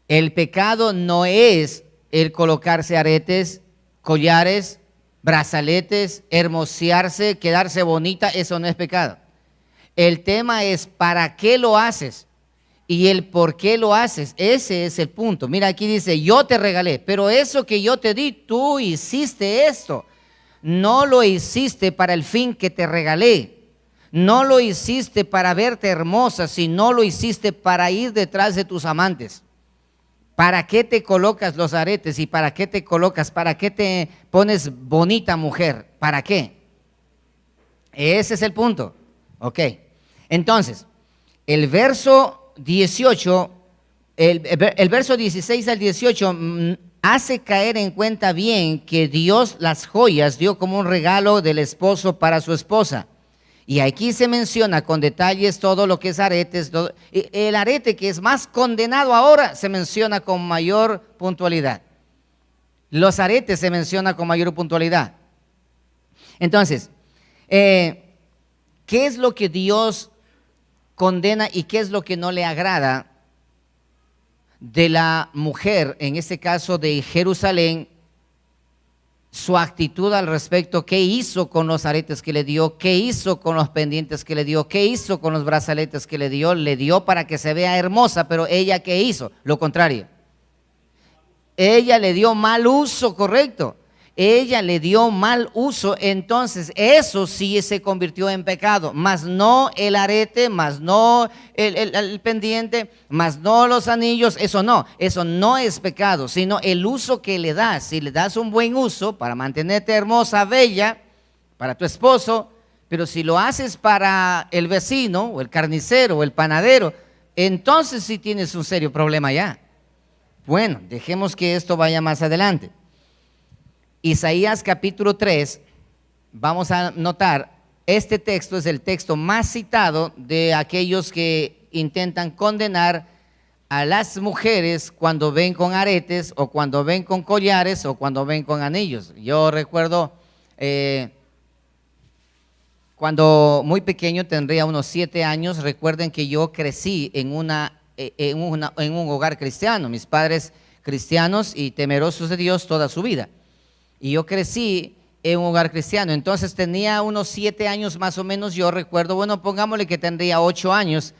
el pecado no es el colocarse aretes, collares, brazaletes, hermosearse, quedarse bonita, eso no es pecado. El tema es para qué lo haces y el por qué lo haces. Ese es el punto. Mira, aquí dice, yo te regalé, pero eso que yo te di, tú hiciste esto. No lo hiciste para el fin que te regalé. No lo hiciste para verte hermosa, sino lo hiciste para ir detrás de tus amantes. ¿Para qué te colocas los aretes y para qué te colocas? ¿Para qué te pones bonita mujer? ¿Para qué? Ese es el punto. Ok. Entonces, el verso 18, el verso 16 al 18 hace caer en cuenta bien que Dios las joyas dio como un regalo del esposo para su esposa. Y aquí se menciona con detalles todo lo que es aretes. El arete que es más condenado ahora se menciona con mayor puntualidad. Los aretes se menciona con mayor puntualidad. Entonces, ¿qué es lo que Dios condena y qué es lo que no le agrada de la mujer, en este caso de Jerusalén? Su actitud al respecto, qué hizo con los aretes que le dio, qué hizo con los pendientes que le dio, qué hizo con los brazaletes que le dio para que se vea hermosa, pero ella qué hizo, lo contrario. Ella le dio mal uso, correcto. Ella le dio mal uso, entonces eso sí se convirtió en pecado, más no el arete, más no el pendiente, más no los anillos, eso no es pecado, sino el uso que le das. Si le das un buen uso para mantenerte hermosa, bella, para tu esposo, pero si lo haces para el vecino, o el carnicero, o el panadero, entonces sí tienes un serio problema ya. Bueno, dejemos que esto vaya más adelante. Isaías capítulo 3, vamos a notar, este texto es el texto más citado de aquellos que intentan condenar a las mujeres cuando ven con aretes o cuando ven con collares o cuando ven con anillos. Yo recuerdo cuando muy pequeño, tendría unos 7 años, recuerden que yo crecí en un hogar cristiano, mis padres cristianos y temerosos de Dios toda su vida. Y yo crecí en un hogar cristiano, entonces tenía unos 7 años más o menos, yo recuerdo, bueno, pongámosle que tendría 8 años,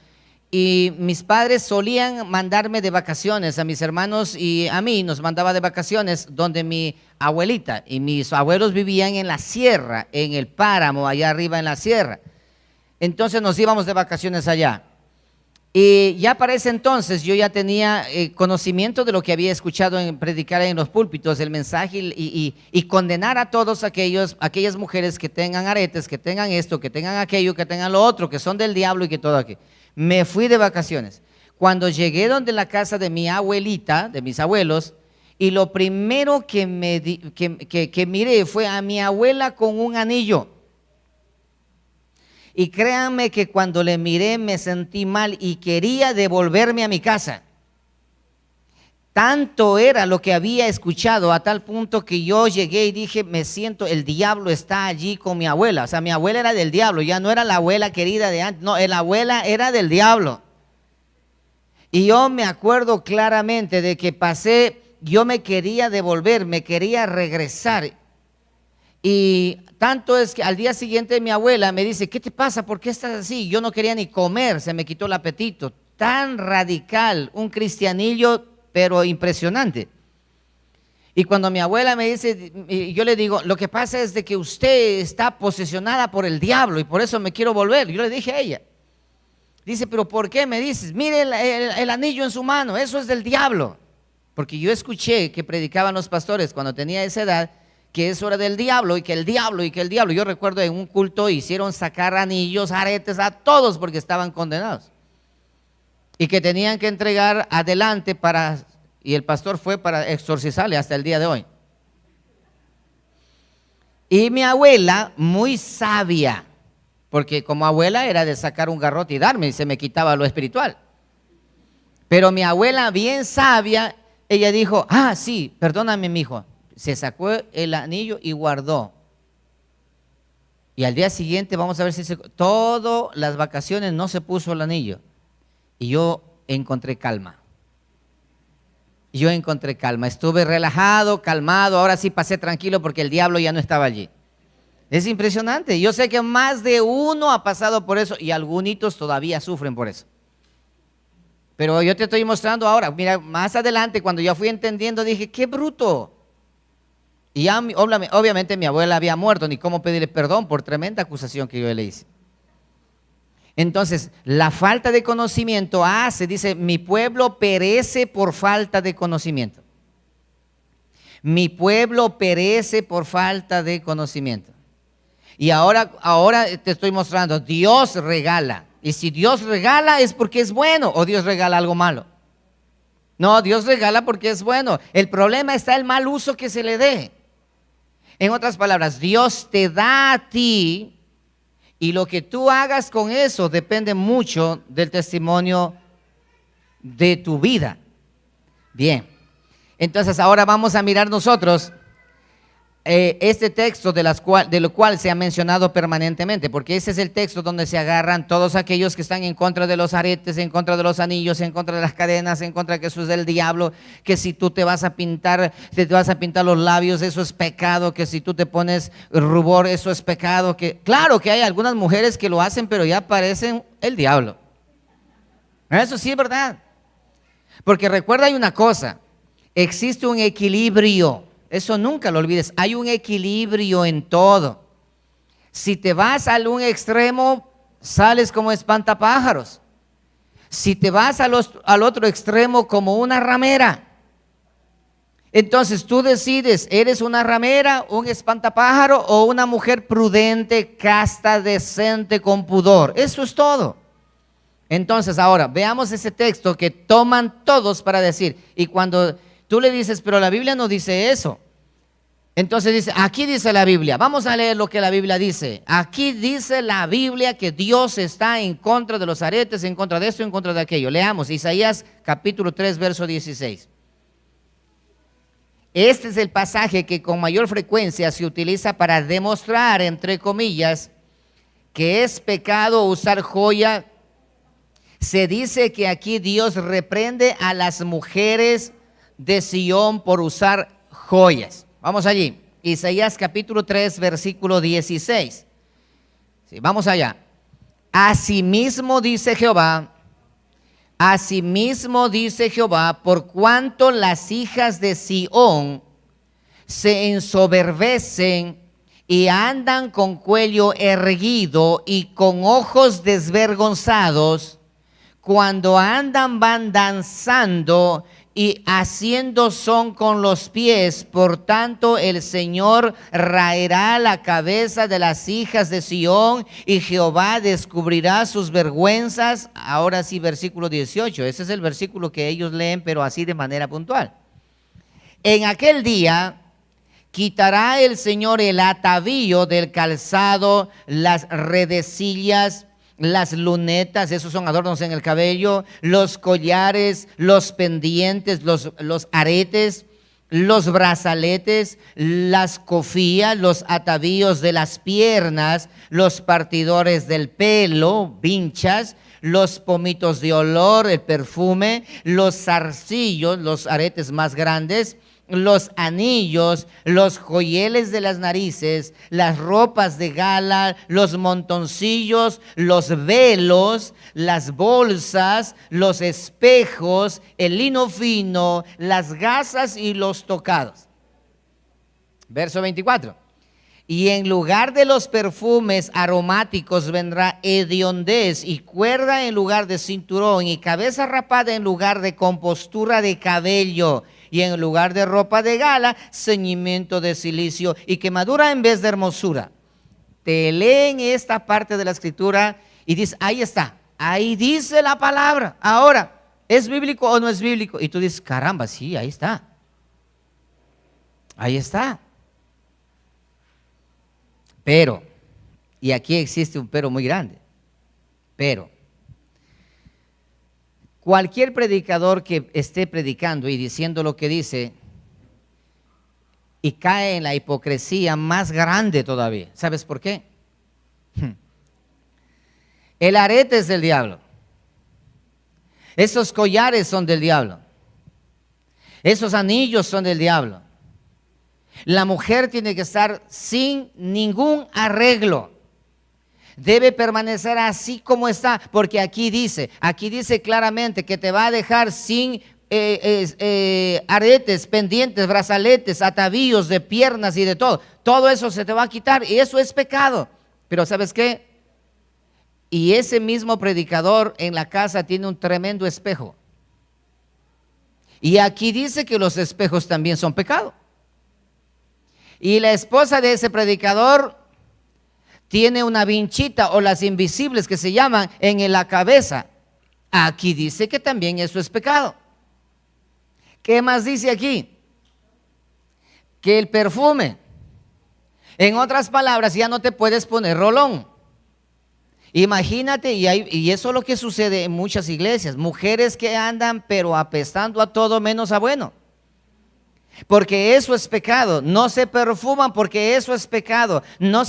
y mis padres solían mandarme de vacaciones, a mis hermanos y a mí nos mandaba de vacaciones donde mi abuelita y mis abuelos vivían en la sierra, en el páramo, allá arriba en la sierra. Entonces nos íbamos de vacaciones allá. Y ya para ese entonces yo ya tenía conocimiento de lo que había escuchado en predicar en los púlpitos, el mensaje y condenar a todos aquellas mujeres que tengan aretes, que tengan esto, que tengan aquello, que tengan lo otro, que son del diablo y que todo aquí. Me fui de vacaciones. Cuando llegué donde la casa de mi abuelita, de mis abuelos, y lo primero que miré fue a mi abuela con un anillo. Y créanme que cuando le miré me sentí mal y quería devolverme a mi casa. Tanto era lo que había escuchado a tal punto que yo llegué y dije, me siento, el diablo está allí con mi abuela. O sea, mi abuela era del diablo, ya no era la abuela querida de antes, no, la abuela era del diablo. Y yo me acuerdo claramente de que yo me quería devolver, me quería regresar. Y tanto es que al día siguiente mi abuela me dice, ¿qué te pasa? ¿Por qué estás así? Yo no quería ni comer, se me quitó el apetito. Tan radical, un cristianillo, pero impresionante. Y cuando mi abuela me dice, yo le digo, lo que pasa es de que usted está posesionada por el diablo y por eso me quiero volver. Yo le dije a ella. Dice, pero ¿por qué me dices? Mire el anillo en su mano, eso es del diablo. Porque yo escuché que predicaban los pastores cuando tenía esa edad, que eso era del diablo y que el diablo y que el diablo. Yo recuerdo en un culto hicieron sacar anillos, aretes a todos porque estaban condenados. Y que tenían que entregar adelante y el pastor fue para exorcizarle hasta el día de hoy. Y mi abuela, muy sabia, porque como abuela era de sacar un garrote y darme y se me quitaba lo espiritual. Pero mi abuela, bien sabia, ella dijo, sí, perdóname, mijo. Se sacó el anillo y guardó. Y al día siguiente, vamos a ver si todas las vacaciones no se puso el anillo. Y yo encontré calma. Estuve relajado, calmado, ahora sí pasé tranquilo porque el diablo ya no estaba allí. Es impresionante. Yo sé que más de uno ha pasado por eso y algunos todavía sufren por eso. Pero yo te estoy mostrando ahora, mira, más adelante cuando ya fui entendiendo dije, qué bruto. Y ya obviamente mi abuela había muerto, ni cómo pedirle perdón por tremenda acusación que yo le hice. Entonces, la falta de conocimiento dice, mi pueblo perece por falta de conocimiento. Mi pueblo perece por falta de conocimiento. Y ahora te estoy mostrando, Dios regala. Y si Dios regala es porque es bueno, o Dios regala algo malo. No, Dios regala porque es bueno. El problema está en el mal uso que se le dé. En otras palabras, Dios te da a ti y lo que tú hagas con eso depende mucho del testimonio de tu vida. Bien, entonces ahora vamos a mirar nosotros este texto de lo cual se ha mencionado permanentemente, porque ese es el texto donde se agarran todos aquellos que están en contra de los aretes, en contra de los anillos, en contra de las cadenas, en contra de que eso es del diablo, que si tú te vas a pintar los labios, eso es pecado, que si tú te pones rubor, eso es pecado, que claro que hay algunas mujeres que lo hacen, pero ya parecen el diablo. Eso sí es verdad. Porque recuerda, hay una cosa, existe un equilibrio. Eso nunca lo olvides, hay un equilibrio en todo. Si te vas a un extremo, sales como espantapájaros. Si te vas al otro extremo como una ramera, entonces tú decides, ¿eres una ramera, un espantapájaro o una mujer prudente, casta, decente, con pudor? Eso es todo. Entonces ahora, veamos ese texto que toman todos para decir, y cuando tú le dices, pero la Biblia no dice eso. Entonces dice, aquí dice la Biblia. Vamos a leer lo que la Biblia dice. Aquí dice la Biblia que Dios está en contra de los aretes, en contra de esto, en contra de aquello. Leamos Isaías capítulo 3, verso 16. Este es el pasaje que con mayor frecuencia se utiliza para demostrar, entre comillas, que es pecado usar joya. Se dice que aquí Dios reprende a las mujeres de Sión por usar joyas. Vamos allí, Isaías capítulo 3, versículo 16. Sí, vamos allá. Asimismo dice Jehová, por cuanto las hijas de Sión se ensoberbecen y andan con cuello erguido y con ojos desvergonzados, cuando van danzando y haciendo son con los pies, por tanto el Señor raerá la cabeza de las hijas de Sión y Jehová descubrirá sus vergüenzas. Ahora sí, versículo 18, ese es el versículo que ellos leen, pero así de manera puntual. En aquel día quitará el Señor el atavío del calzado, las redecillas, las lunetas, esos son adornos en el cabello, los collares, los pendientes, los aretes, los brazaletes, las cofías, los atavíos de las piernas, los partidores del pelo, vinchas, los pomitos de olor, el perfume, los zarcillos, los aretes más grandes, los anillos, los joyeles de las narices, las ropas de gala, los montoncillos, los velos, las bolsas, los espejos, el lino fino, las gasas y los tocados. Verso 24. Y en lugar de los perfumes aromáticos vendrá hediondez y cuerda en lugar de cinturón y cabeza rapada en lugar de compostura de cabello y en lugar de ropa de gala, ceñimiento de cilicio y quemadura en vez de hermosura. Te leen esta parte de la escritura y dices, ahí está, ahí dice la palabra. Ahora, ¿es bíblico o no es bíblico? Y tú dices, caramba, sí, ahí está. Ahí está. Pero, y aquí existe un pero muy grande, pero cualquier predicador que esté predicando y diciendo lo que dice y cae en la hipocresía más grande todavía. ¿Sabes por qué? El arete es del diablo. Esos collares son del diablo. Esos anillos son del diablo. La mujer tiene que estar sin ningún arreglo. Debe permanecer así como está, porque aquí dice claramente que te va a dejar sin aretes, pendientes, brazaletes, atavíos de piernas y de todo. Todo eso se te va a quitar y eso es pecado. Pero ¿sabes qué? Y ese mismo predicador en la casa tiene un tremendo espejo. Y aquí dice que los espejos también son pecado. Y la esposa de ese predicador tiene una vinchita o las invisibles que se llaman en la cabeza. Aquí dice que también eso es pecado. ¿Qué más dice aquí? Que el perfume, en otras palabras, ya no te puedes poner rolón. Imagínate, y eso es lo que sucede en muchas iglesias, mujeres que andan pero apestando a todo menos a bueno. Porque eso es pecado. No se perfuman porque eso es pecado. No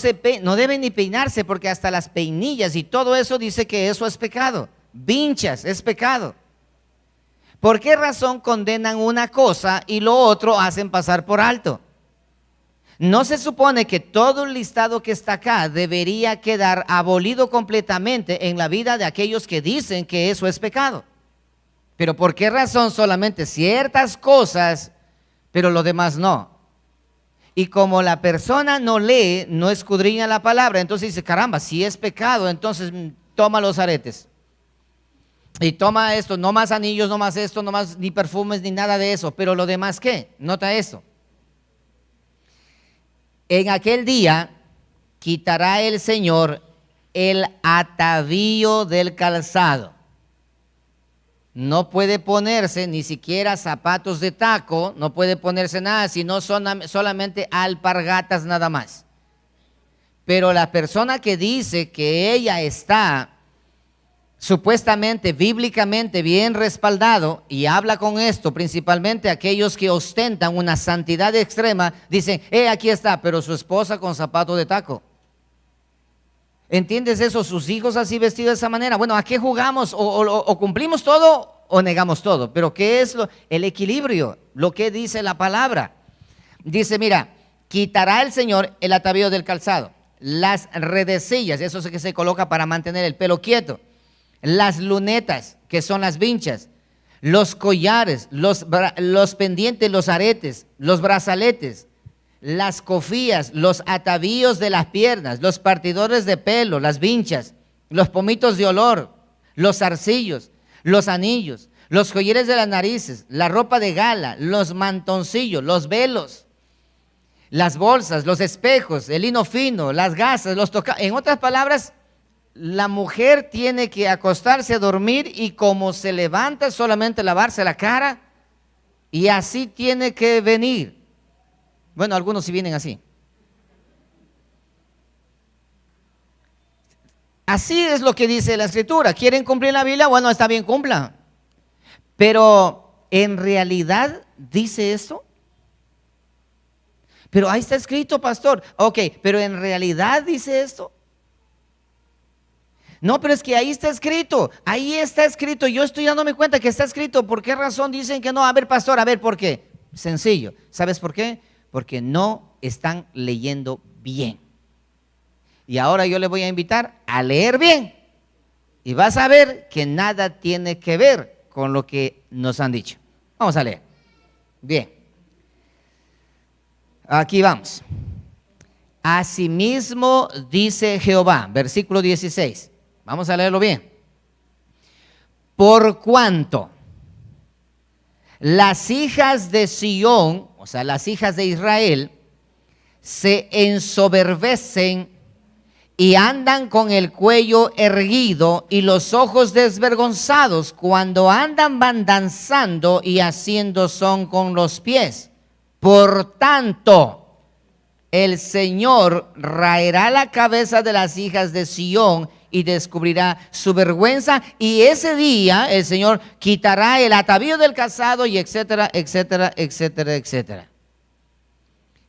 deben ni peinarse porque hasta las peinillas y todo eso dice que eso es pecado. Vinchas es pecado. ¿Por qué razón condenan una cosa y lo otro hacen pasar por alto? No se supone que todo el listado que está acá debería quedar abolido completamente en la vida de aquellos que dicen que eso es pecado. Pero ¿por qué razón solamente ciertas cosas, pero lo demás no? Y como la persona no lee, no escudriña la palabra, entonces dice, caramba, si es pecado, entonces toma los aretes. Y toma esto, no más anillos, no más esto, no más ni perfumes, ni nada de eso. Pero lo demás, ¿qué? Nota esto. En aquel día quitará el Señor el atavío del calzado. No puede ponerse ni siquiera zapatos de taco, no puede ponerse nada, sino solamente alpargatas nada más. Pero la persona que dice que ella está supuestamente, bíblicamente bien respaldado, y habla con esto, principalmente aquellos que ostentan una santidad extrema, dicen, aquí está, pero su esposa con zapato de taco. ¿Entiendes eso? Sus hijos así vestidos de esa manera. Bueno, ¿a qué jugamos? O cumplimos todo o negamos todo. Pero ¿qué es el equilibrio? Lo que dice la palabra. Dice, mira, quitará el Señor el atavío del calzado, las redecillas, eso es que se coloca para mantener el pelo quieto, las lunetas, que son las vinchas, los collares, los pendientes, los aretes, los brazaletes, las cofías, los atavíos de las piernas, los partidores de pelo, las vinchas, los pomitos de olor, los zarcillos, los anillos, los collares de las narices, la ropa de gala, los mantoncillos, los velos, las bolsas, los espejos, el lino fino, las gasas, los tocados. En otras palabras, la mujer tiene que acostarse a dormir y como se levanta solamente lavarse la cara y así tiene que venir. Bueno, algunos sí vienen así. Así es lo que dice la Escritura. ¿Quieren cumplir la Biblia? Bueno, está bien, cumplan. Pero ¿en realidad dice eso? Pero ahí está escrito, pastor. Ok, pero ¿en realidad dice esto? No, pero es que ahí está escrito, yo estoy dándome cuenta que está escrito. ¿Por qué razón dicen que no? A ver, pastor, a ver, ¿por qué? Sencillo, ¿sabes por qué? Porque no están leyendo bien. Y ahora yo le voy a invitar a leer bien. Y vas a ver que nada tiene que ver con lo que nos han dicho. Vamos a leer. Bien. Aquí vamos. Asimismo dice Jehová, versículo 16. Vamos a leerlo bien. Por cuanto las hijas de Sión, o sea, las hijas de Israel, se ensoberbecen y andan con el cuello erguido y los ojos desvergonzados cuando van danzando y haciendo son con los pies. Por tanto, el Señor raerá la cabeza de las hijas de Sión y descubrirá su vergüenza, y ese día el Señor quitará el atavío del casado y etcétera, etcétera, etcétera, etcétera.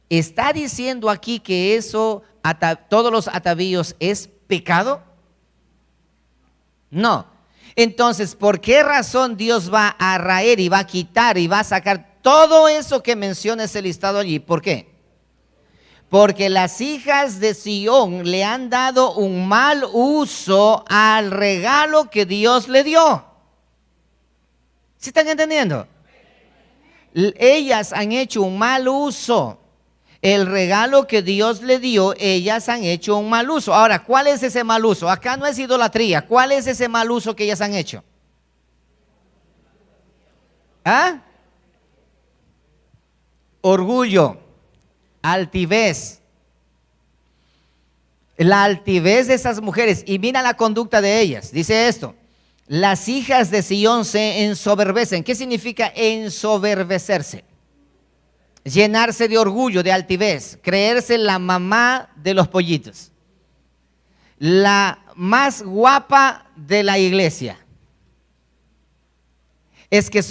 ¿Está diciendo aquí que eso, todos los atavíos es pecado? No. Entonces, ¿por qué razón Dios va a raer y va a quitar y va a sacar todo eso que menciona ese listado allí? ¿Por qué? Porque las hijas de Sión le han dado un mal uso al regalo que Dios le dio. ¿Sí están entendiendo? Ellas han hecho un mal uso. El regalo que Dios le dio, ellas han hecho un mal uso. Ahora, ¿cuál es ese mal uso? Acá no es idolatría. ¿Cuál es ese mal uso que ellas han hecho? ¿Ah? Orgullo, altivez. La altivez de esas mujeres. Y mira la conducta de ellas. Dice esto: las hijas de Sión se ensoberbecen. ¿Qué significa ensoberbecerse? Llenarse de orgullo, de altivez, creerse la mamá de los pollitos, la más guapa de la iglesia. Es que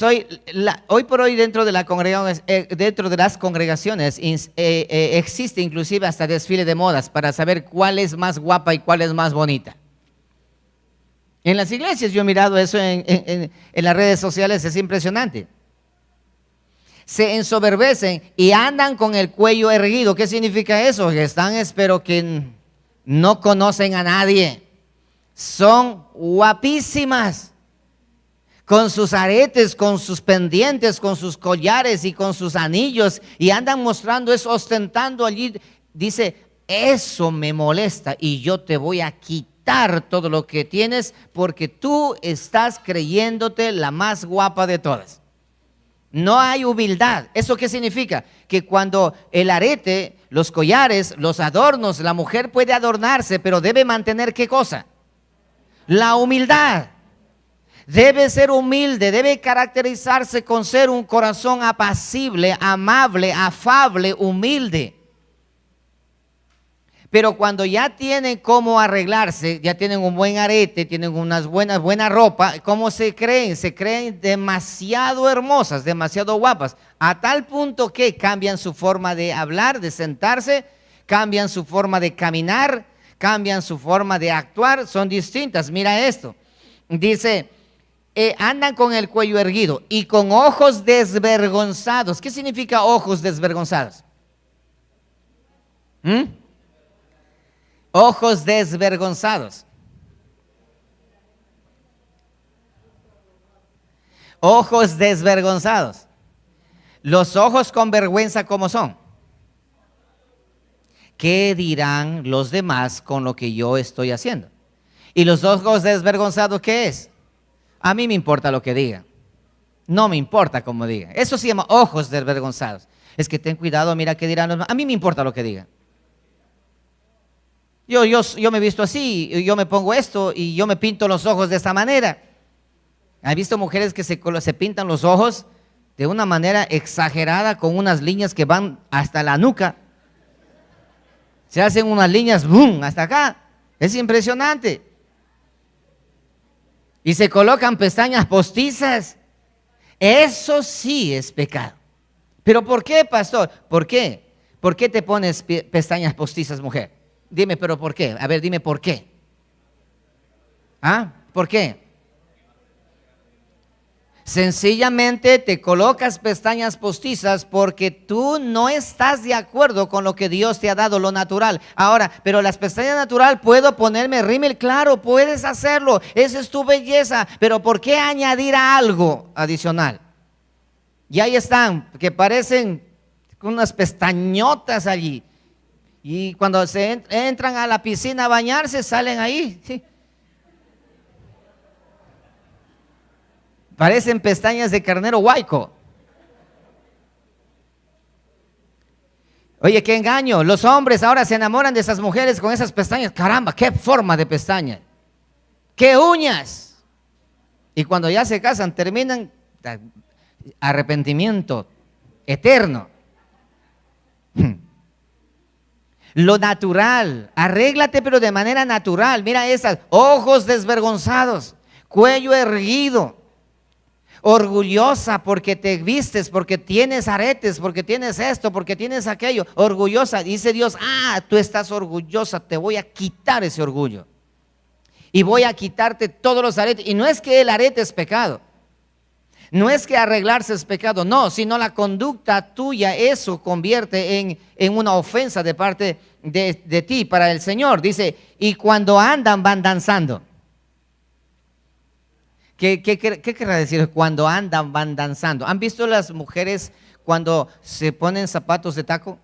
hoy por hoy dentro de la congregación, dentro de las congregaciones existe inclusive hasta desfile de modas para saber cuál es más guapa y cuál es más bonita. En las iglesias yo he mirado eso en las redes sociales, es impresionante. Se ensoberbecen y andan con el cuello erguido. ¿Qué significa eso? Que están, espero que no conocen a nadie. Son guapísimas, con sus aretes, con sus pendientes, con sus collares y con sus anillos, y andan mostrando eso, ostentando allí. Dice, eso me molesta y yo te voy a quitar todo lo que tienes porque tú estás creyéndote la más guapa de todas. No hay humildad. ¿Eso qué significa? Que cuando el arete, los collares, los adornos, la mujer puede adornarse, pero debe mantener ¿qué cosa? La humildad. Debe ser humilde, debe caracterizarse con ser un corazón apacible, amable, afable, humilde. Pero cuando ya tienen cómo arreglarse, ya tienen un buen arete, tienen unas buena ropa, ¿cómo se creen? Se creen demasiado hermosas, demasiado guapas, a tal punto que cambian su forma de hablar, de sentarse, cambian su forma de caminar, cambian su forma de actuar, son distintas. Mira esto, dice, andan con el cuello erguido y con ojos desvergonzados. ¿Qué significa ojos desvergonzados? Ojos desvergonzados. Ojos desvergonzados. Los ojos con vergüenza, ¿cómo son? ¿Qué dirán los demás con lo que yo estoy haciendo? ¿Y los ojos desvergonzados qué es? A mí me importa lo que digan. No me importa cómo digan. Eso se llama ojos desvergonzados. Es que ten cuidado, mira qué dirán los demás. A mí me importa lo que digan. Yo me he visto así, yo me pongo esto y yo me pinto los ojos de esta manera. ¿Has visto mujeres que se pintan los ojos de una manera exagerada con unas líneas que van hasta la nuca? Se hacen unas líneas, ¡boom!, hasta acá. Es impresionante. Y se colocan pestañas postizas. Eso sí es pecado. ¿Pero por qué, pastor? ¿Por qué? ¿Por qué te pones pestañas postizas, mujer? Dime, pero ¿por qué? A ver, dime por qué. ¿Ah? ¿Por qué? Sencillamente te colocas pestañas postizas porque tú no estás de acuerdo con lo que Dios te ha dado, lo natural. Ahora, pero las pestañas natural, ¿puedo ponerme rímel? Claro, puedes hacerlo. Esa es tu belleza. Pero ¿por qué añadir algo adicional? Y ahí están, que parecen unas pestañotas allí. Y cuando entran a la piscina a bañarse, salen ahí. ¿Sí? Parecen pestañas de carnero huaico. Oye, qué engaño. Los hombres ahora se enamoran de esas mujeres con esas pestañas. Caramba, qué forma de pestañas. Qué uñas. Y cuando ya se casan, terminan arrepentimiento eterno. Lo natural, arréglate pero de manera natural. Mira esas, ojos desvergonzados, cuello erguido, orgullosa porque te vistes, porque tienes aretes, porque tienes esto, porque tienes aquello, orgullosa. Dice Dios, tú estás orgullosa, te voy a quitar ese orgullo. Y voy a quitarte todos los aretes. Y no es que el arete es pecado. No es que arreglarse es pecado, no, sino la conducta tuya, eso convierte en una ofensa de parte de ti para el Señor. Dice, y cuando andan van danzando. ¿Qué querrá decir cuando andan van danzando? ¿Han visto las mujeres cuando se ponen zapatos de taco?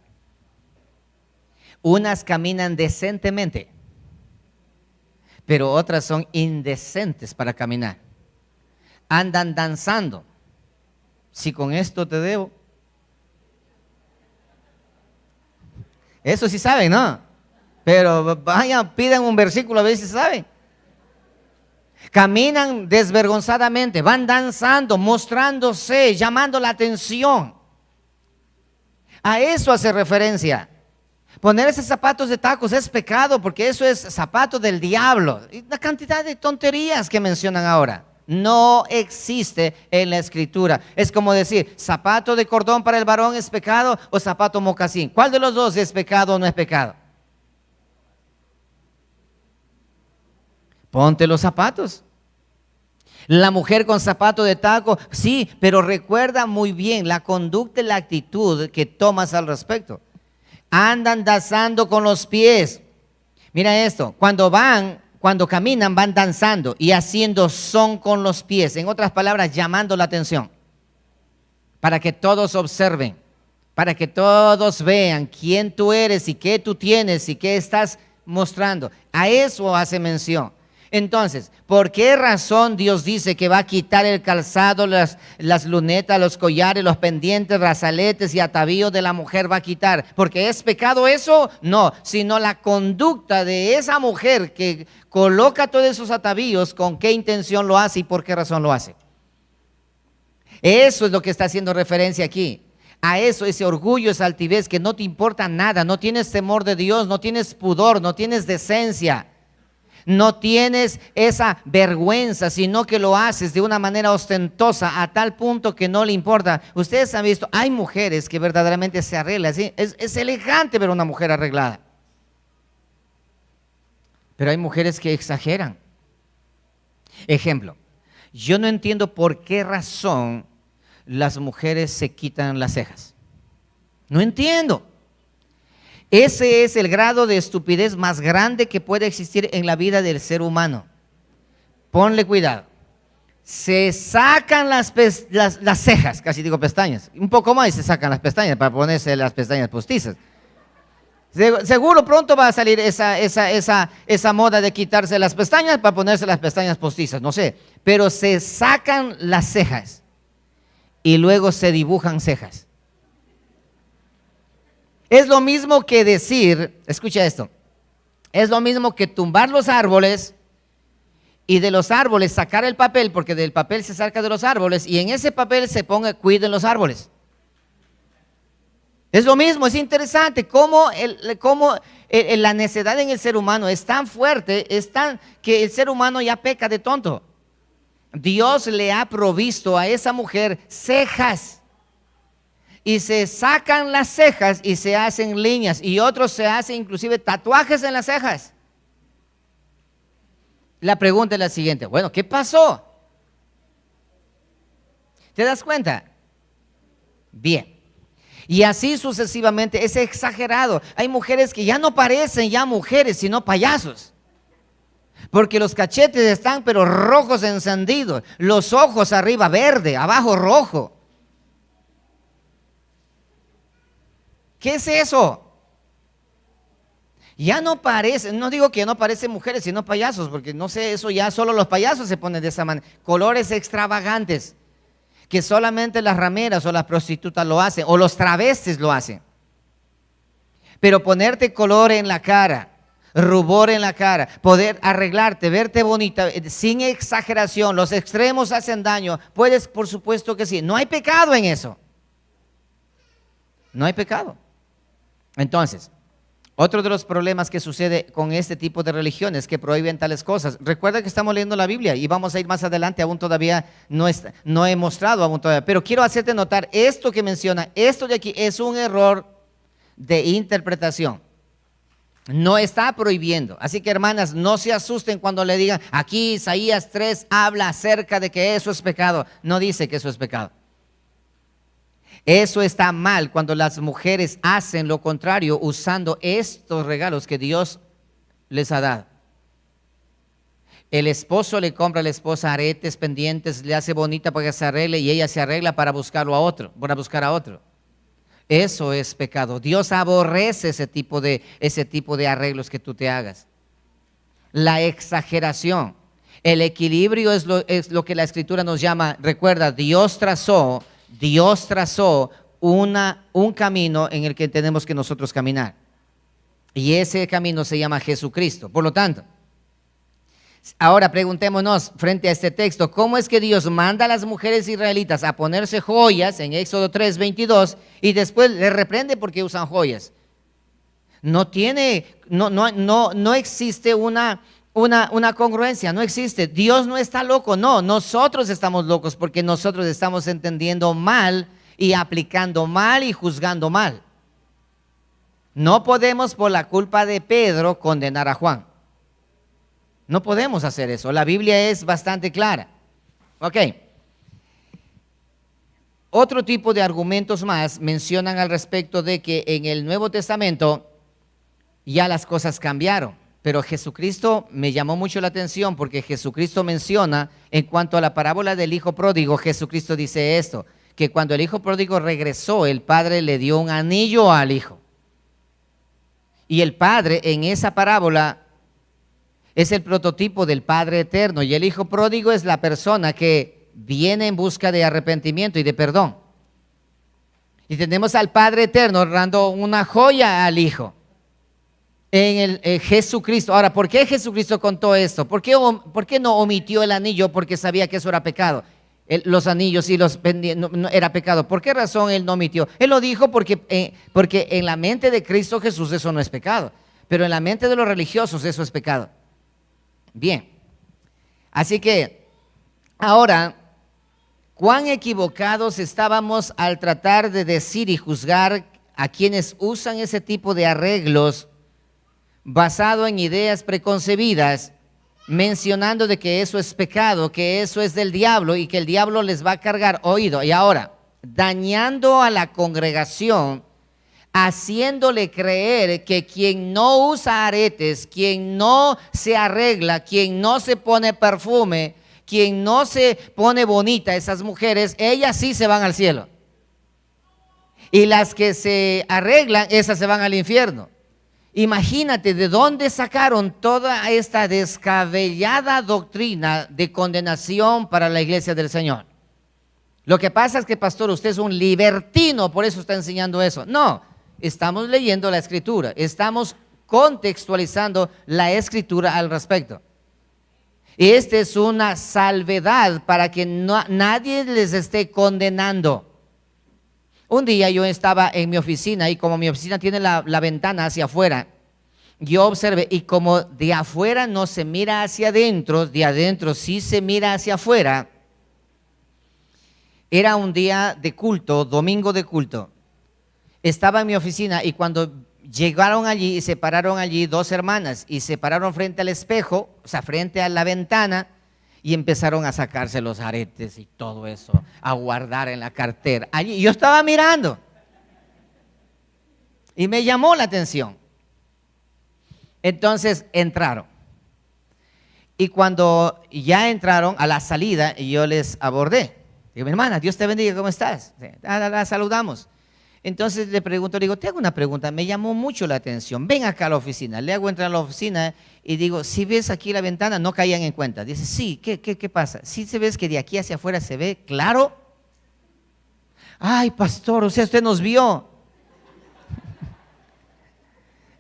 Unas caminan decentemente, pero otras son indecentes para caminar. Andan danzando. Si con esto te debo. Eso sí saben, ¿no? Pero vayan, pidan un versículo a ver si saben. Caminan desvergonzadamente, van danzando, mostrándose, llamando la atención. A eso hace referencia. Ponerse zapatos de tacos es pecado porque eso es zapato del diablo. Y la cantidad de tonterías que mencionan ahora. No existe en la Escritura. Es como decir, zapato de cordón para el varón es pecado o zapato mocasín. ¿Cuál de los dos es pecado o no es pecado? Ponte los zapatos. La mujer con zapato de taco, sí, pero recuerda muy bien la conducta y la actitud que tomas al respecto. Andan danzando con los pies. Mira esto, cuando caminan van danzando y haciendo son con los pies. En otras palabras, llamando la atención. Para que todos observen, para que todos vean quién tú eres y qué tú tienes y qué estás mostrando. A eso hace mención. Entonces, ¿por qué razón Dios dice que va a quitar el calzado, las lunetas, los collares, los pendientes, brazaletes y atavíos de la mujer va a quitar? ¿Porque es pecado eso? No, sino la conducta de esa mujer que coloca todos esos atavíos, con qué intención lo hace y por qué razón lo hace. Eso es lo que está haciendo referencia aquí. A eso, ese orgullo, esa altivez, que no te importa nada, no tienes temor de Dios, no tienes pudor, no tienes decencia. No tienes esa vergüenza, sino que lo haces de una manera ostentosa a tal punto que no le importa. Ustedes han visto, hay mujeres que verdaderamente se arreglan, ¿sí? Es elegante ver una mujer arreglada. Pero hay mujeres que exageran. Ejemplo, yo no entiendo por qué razón las mujeres se quitan las cejas. No entiendo. Ese es el grado de estupidez más grande que puede existir en la vida del ser humano. Ponle cuidado. Se sacan las cejas, casi digo pestañas. Un poco más y se sacan las pestañas para ponerse las pestañas postizas. Seguro pronto va a salir esa moda de quitarse las pestañas para ponerse las pestañas postizas, no sé. Pero se sacan las cejas y luego se dibujan cejas. Es lo mismo que decir, escucha esto, es lo mismo que tumbar los árboles y de los árboles sacar el papel, porque del papel se saca de los árboles y en ese papel se ponga cuiden los árboles. Es lo mismo, es interesante cómo la necedad en el ser humano es tan fuerte, es tan que el ser humano ya peca de tonto. Dios le ha provisto a esa mujer cejas. Y se sacan las cejas y se hacen líneas. Y otros se hacen inclusive tatuajes en las cejas. La pregunta es la siguiente. Bueno, ¿qué pasó? ¿Te das cuenta? Bien. Y así sucesivamente. Es exagerado. Hay mujeres que ya no parecen ya mujeres, sino payasos. Porque los cachetes están pero rojos encendidos. Los ojos arriba verde, abajo rojo. ¿Qué es eso? Ya no parecen, no digo que ya no parecen mujeres, sino payasos, porque no sé, eso ya solo los payasos se ponen de esa manera. Colores extravagantes, que solamente las rameras o las prostitutas lo hacen, o los travestis lo hacen. Pero ponerte color en la cara, rubor en la cara, poder arreglarte, verte bonita, sin exageración, los extremos hacen daño. Puedes, por supuesto que sí, no hay pecado en eso. No hay pecado. Entonces, otro de los problemas que sucede con este tipo de religiones que prohíben tales cosas. Recuerda que estamos leyendo la Biblia y vamos a ir más adelante, aún todavía no he mostrado aún todavía. Pero quiero hacerte notar, esto que menciona, esto de aquí es un error de interpretación. No está prohibiendo. Así que, hermanas, no se asusten cuando le digan, aquí Isaías 3 habla acerca de que eso es pecado. No dice que eso es pecado. Eso está mal cuando las mujeres hacen lo contrario usando estos regalos que Dios les ha dado. El esposo le compra a la esposa aretes, pendientes, le hace bonita para que se arregle y ella se arregla para buscarlo a otro, para buscar a otro. Eso es pecado. Dios aborrece ese tipo de arreglos que tú te hagas. La exageración, el equilibrio es lo que la Escritura nos llama. Recuerda, Dios trazó un camino en el que tenemos que nosotros caminar. Y ese camino se llama Jesucristo. Por lo tanto, ahora preguntémonos frente a este texto, ¿cómo es que Dios manda a las mujeres israelitas a ponerse joyas en Éxodo 3:22 y después les reprende porque usan joyas? No existe una congruencia, no existe. Dios no está loco, no, nosotros estamos locos porque nosotros estamos entendiendo mal y aplicando mal y juzgando mal. No podemos por la culpa de Pedro condenar a Juan. No podemos hacer eso, la Biblia es bastante clara. Ok. Otro tipo de argumentos más mencionan al respecto de que en el Nuevo Testamento ya las cosas cambiaron. Pero Jesucristo me llamó mucho la atención porque Jesucristo menciona en cuanto a la parábola del hijo pródigo, Jesucristo dice esto, que cuando el hijo pródigo regresó, el padre le dio un anillo al hijo. Y el padre en esa parábola es el prototipo del Padre eterno y el hijo pródigo es la persona que viene en busca de arrepentimiento y de perdón. Y tenemos al Padre eterno dando una joya al hijo. En Jesucristo. Ahora, ¿por qué Jesucristo contó esto? ¿Por qué no omitió el anillo? Porque sabía que eso era pecado. Los anillos y los pendientes no era pecado. ¿Por qué razón él no omitió? Él lo dijo porque en la mente de Cristo Jesús eso no es pecado. Pero en la mente de los religiosos eso es pecado. Bien. Así que, ahora, ¿cuán equivocados estábamos al tratar de decir y juzgar a quienes usan ese tipo de arreglos basado en ideas preconcebidas, mencionando de que eso es pecado, que eso es del diablo y que el diablo les va a cargar oído? Y ahora, dañando a la congregación, haciéndole creer que quien no usa aretes, quien no se arregla, quien no se pone perfume, quien no se pone bonita, esas mujeres, ellas sí se van al cielo. Y las que se arreglan, esas se van al infierno. Imagínate de dónde sacaron toda esta descabellada doctrina de condenación para la iglesia del Señor. Lo que pasa es que, pastor, usted es un libertino, por eso está enseñando eso. No, estamos leyendo la Escritura, estamos contextualizando la Escritura al respecto. Y esta es una salvedad para que nadie les esté condenando. Un día yo estaba en mi oficina y como mi oficina tiene la ventana hacia afuera, yo observé y como de afuera no se mira hacia adentro, de adentro sí se mira hacia afuera. Era un día de culto, domingo de culto. Estaba en mi oficina y cuando llegaron allí y se pararon allí dos hermanas y se pararon frente al espejo, o sea, frente a la ventana, y empezaron a sacarse los aretes y todo eso, a guardar en la cartera. Allí yo estaba mirando y me llamó la atención. Entonces entraron. Y cuando ya entraron a la salida, yo les abordé. Digo, mi hermana, Dios te bendiga, ¿cómo estás? La saludamos. Entonces le pregunto, le digo, te hago una pregunta, me llamó mucho la atención. Ven acá a la oficina. Le hago entrar a la oficina y digo, si ves aquí la ventana, no caían en cuenta. Dice, sí, ¿qué pasa? ¿Sí se ves que de aquí hacia afuera se ve claro? Ay, pastor, o sea, usted nos vio.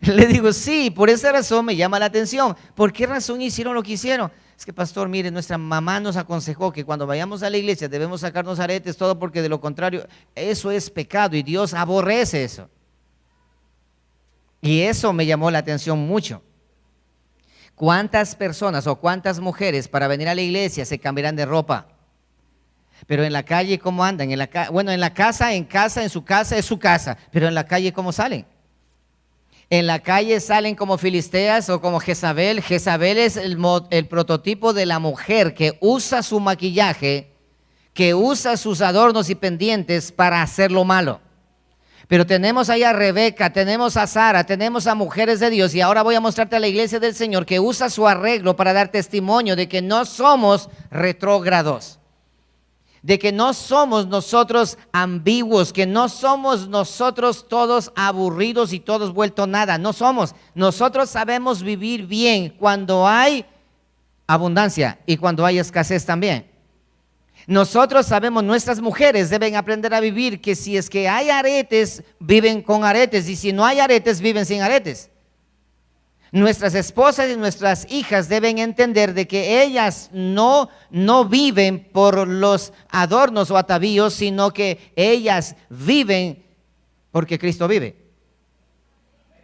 Le digo, sí, por esa razón me llama la atención. ¿Por qué razón hicieron lo que hicieron? Es que, pastor, mire, nuestra mamá nos aconsejó que cuando vayamos a la iglesia debemos sacarnos aretes, todo, porque de lo contrario, eso es pecado y Dios aborrece eso. Y eso me llamó la atención mucho. ¿Cuántas personas o cuántas mujeres para venir a la iglesia se cambiarán de ropa? Pero en la calle, ¿cómo andan? Bueno, en la casa, en su casa es su casa, pero en la calle, ¿cómo salen? En la calle salen como filisteas o como Jezabel. Jezabel es el prototipo de la mujer que usa su maquillaje, que usa sus adornos y pendientes para hacer lo malo. Pero tenemos ahí a Rebeca, tenemos a Sara, tenemos a mujeres de Dios, y ahora voy a mostrarte a la iglesia del Señor que usa su arreglo para dar testimonio de que no somos retrógrados, de que no somos nosotros ambiguos, que no somos nosotros todos aburridos y todos vueltos nada. No somos. Nosotros sabemos vivir bien cuando hay abundancia y cuando hay escasez también. Nosotros sabemos, nuestras mujeres deben aprender a vivir que si es que hay aretes, viven con aretes, y si no hay aretes, viven sin aretes. Nuestras esposas y nuestras hijas deben entender de que ellas no viven por los adornos o atavíos, sino que ellas viven porque Cristo vive.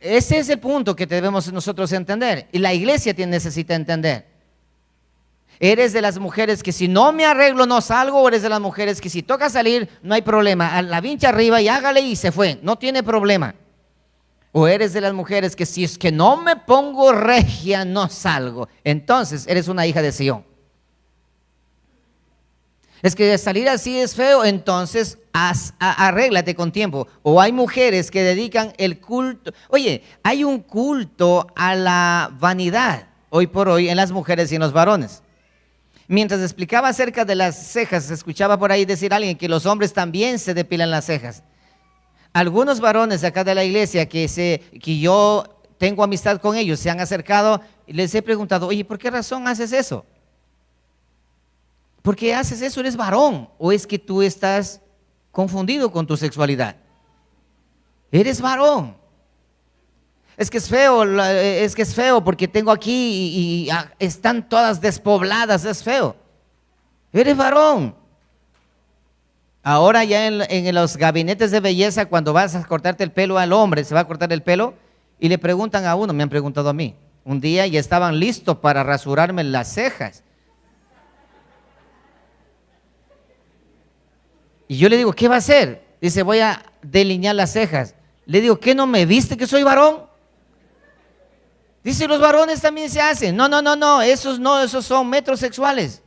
Ese es el punto que debemos nosotros entender, y la iglesia necesita entender. ¿Eres de las mujeres que si no me arreglo no salgo, o eres de las mujeres que si toca salir no hay problema, a la vincha arriba y hágale y se fue, no tiene problema? ¿O eres de las mujeres que si es que no me pongo regia no salgo? Entonces eres una hija de Sión. Es que salir así es feo, entonces arréglate con tiempo. O hay mujeres que dedican el culto. Oye, hay un culto a la vanidad hoy por hoy en las mujeres y en los varones. Mientras explicaba acerca de las cejas, escuchaba por ahí decir a alguien que los hombres también se depilan las cejas. Algunos varones de acá de la iglesia que yo tengo amistad con ellos, se han acercado y les he preguntado, oye, ¿por qué razón haces eso? ¿Por qué haces eso? ¿Eres varón? ¿O es que tú estás confundido con tu sexualidad? Eres varón. Es que es feo porque tengo aquí y están todas despobladas, es feo. Eres varón. Ahora ya en los gabinetes de belleza, cuando vas a cortarte el pelo al hombre, se va a cortar el pelo y le preguntan a uno, me han preguntado a mí, un día ya estaban listos para rasurarme las cejas. Y yo le digo, ¿qué va a hacer? Dice, voy a delinear las cejas. Le digo, ¿qué no me viste que soy varón? Dice, los varones también se hacen. No, esos son metrosexuales.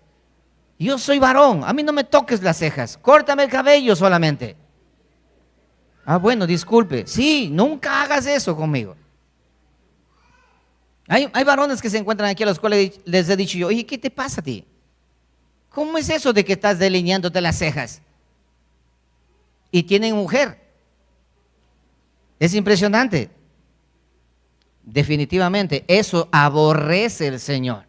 Yo soy varón, a mí no me toques las cejas, córtame el cabello solamente. Ah, bueno, disculpe. Sí, nunca hagas eso conmigo. Hay varones que se encuentran aquí a los cuales les he dicho yo, oye, ¿qué te pasa a ti? ¿Cómo es eso de que estás delineándote las cejas? Y tienen mujer. Es impresionante. Definitivamente, eso aborrece el Señor.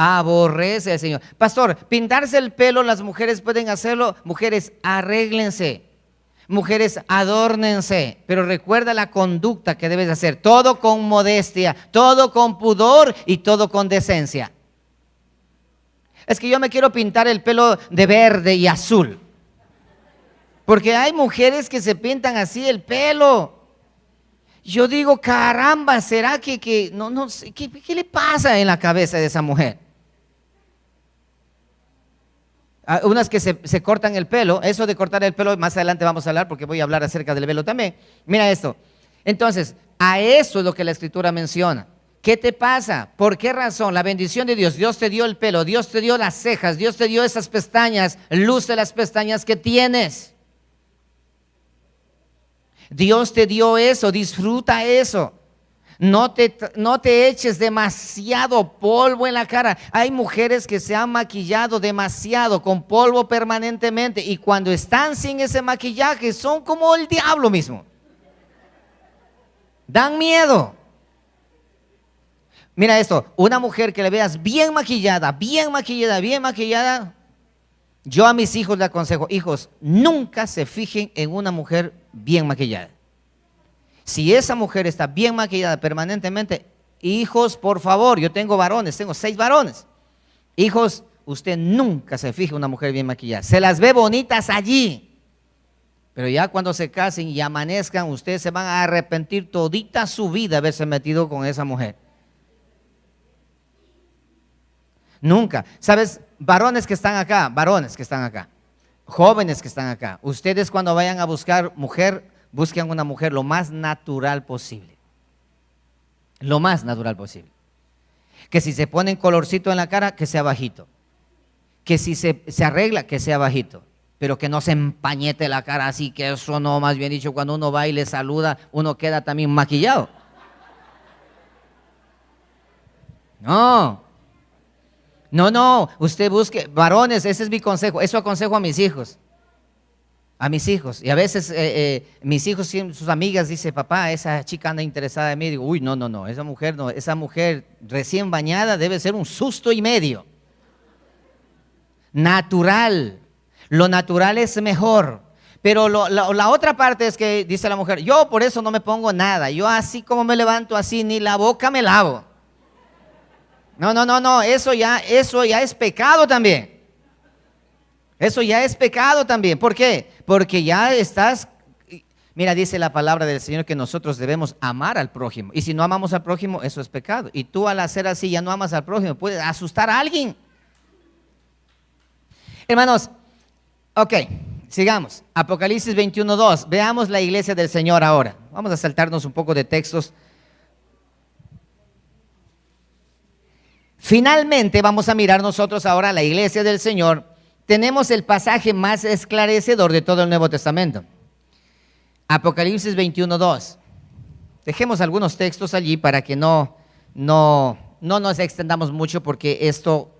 Aborrece al Señor. Pastor, pintarse el pelo, las mujeres pueden hacerlo. Mujeres, arréglense. Mujeres, adórnense. Pero recuerda la conducta que debes hacer. Todo con modestia, todo con pudor y todo con decencia. Es que yo me quiero pintar el pelo de verde y azul. Porque hay mujeres que se pintan así el pelo. Yo digo, caramba, ¿será que no sé, ¿qué le pasa en la cabeza de esa mujer? Unas que se cortan el pelo, eso de cortar el pelo, más adelante vamos a hablar porque voy a hablar acerca del velo también. Mira esto. Entonces, a eso es lo que la Escritura menciona. ¿Qué te pasa? ¿Por qué razón? La bendición de Dios. Dios te dio el pelo, Dios te dio las cejas, Dios te dio esas pestañas, luce las pestañas que tienes. Dios te dio eso, disfruta eso. No te eches demasiado polvo en la cara. Hay mujeres que se han maquillado demasiado con polvo permanentemente y cuando están sin ese maquillaje son como el diablo mismo. Dan miedo. Mira esto, una mujer que le veas bien maquillada, bien maquillada, bien maquillada. Yo a mis hijos les aconsejo, hijos, nunca se fijen en una mujer bien maquillada. Si esa mujer está bien maquillada permanentemente, hijos, por favor, yo tengo varones, tengo 6 varones. Hijos, usted nunca se fije en una mujer bien maquillada. Se las ve bonitas allí. Pero ya cuando se casen y amanezcan, ustedes se van a arrepentir todita su vida de haberse metido con esa mujer. Nunca. ¿Sabes? Varones que están acá, jóvenes que están acá. Ustedes cuando vayan a buscar mujer, busquen una mujer lo más natural posible. Lo más natural posible. Que si se ponen colorcito en la cara, que sea bajito. Que si se arregla, que sea bajito. Pero que no se empañete la cara así, que eso no, más bien dicho, cuando uno va y le saluda, uno queda también maquillado. No, usted busque, varones, ese es mi consejo, eso aconsejo a mis hijos. Y a veces mis hijos, sus amigas dicen, papá, esa chica anda interesada en mí. Digo, uy, no, esa mujer recién bañada debe ser un susto y medio. Natural, lo natural es mejor. Pero la otra parte es que dice la mujer, yo por eso no me pongo nada, yo así como me levanto así, ni la boca me lavo. No, eso ya es pecado también. Eso ya es pecado también. ¿Por qué? Porque ya estás, mira, dice la palabra del Señor que nosotros debemos amar al prójimo. Y si no amamos al prójimo, eso es pecado. Y tú al hacer así ya no amas al prójimo, puedes asustar a alguien. Hermanos, ok, sigamos. Apocalipsis 21:2. Veamos la iglesia del Señor ahora. Vamos a saltarnos un poco de textos. Finalmente vamos a mirar nosotros ahora la iglesia del Señor. Tenemos el pasaje más esclarecedor de todo el Nuevo Testamento. Apocalipsis 21:2. Dejemos algunos textos allí para que no nos extendamos mucho porque esto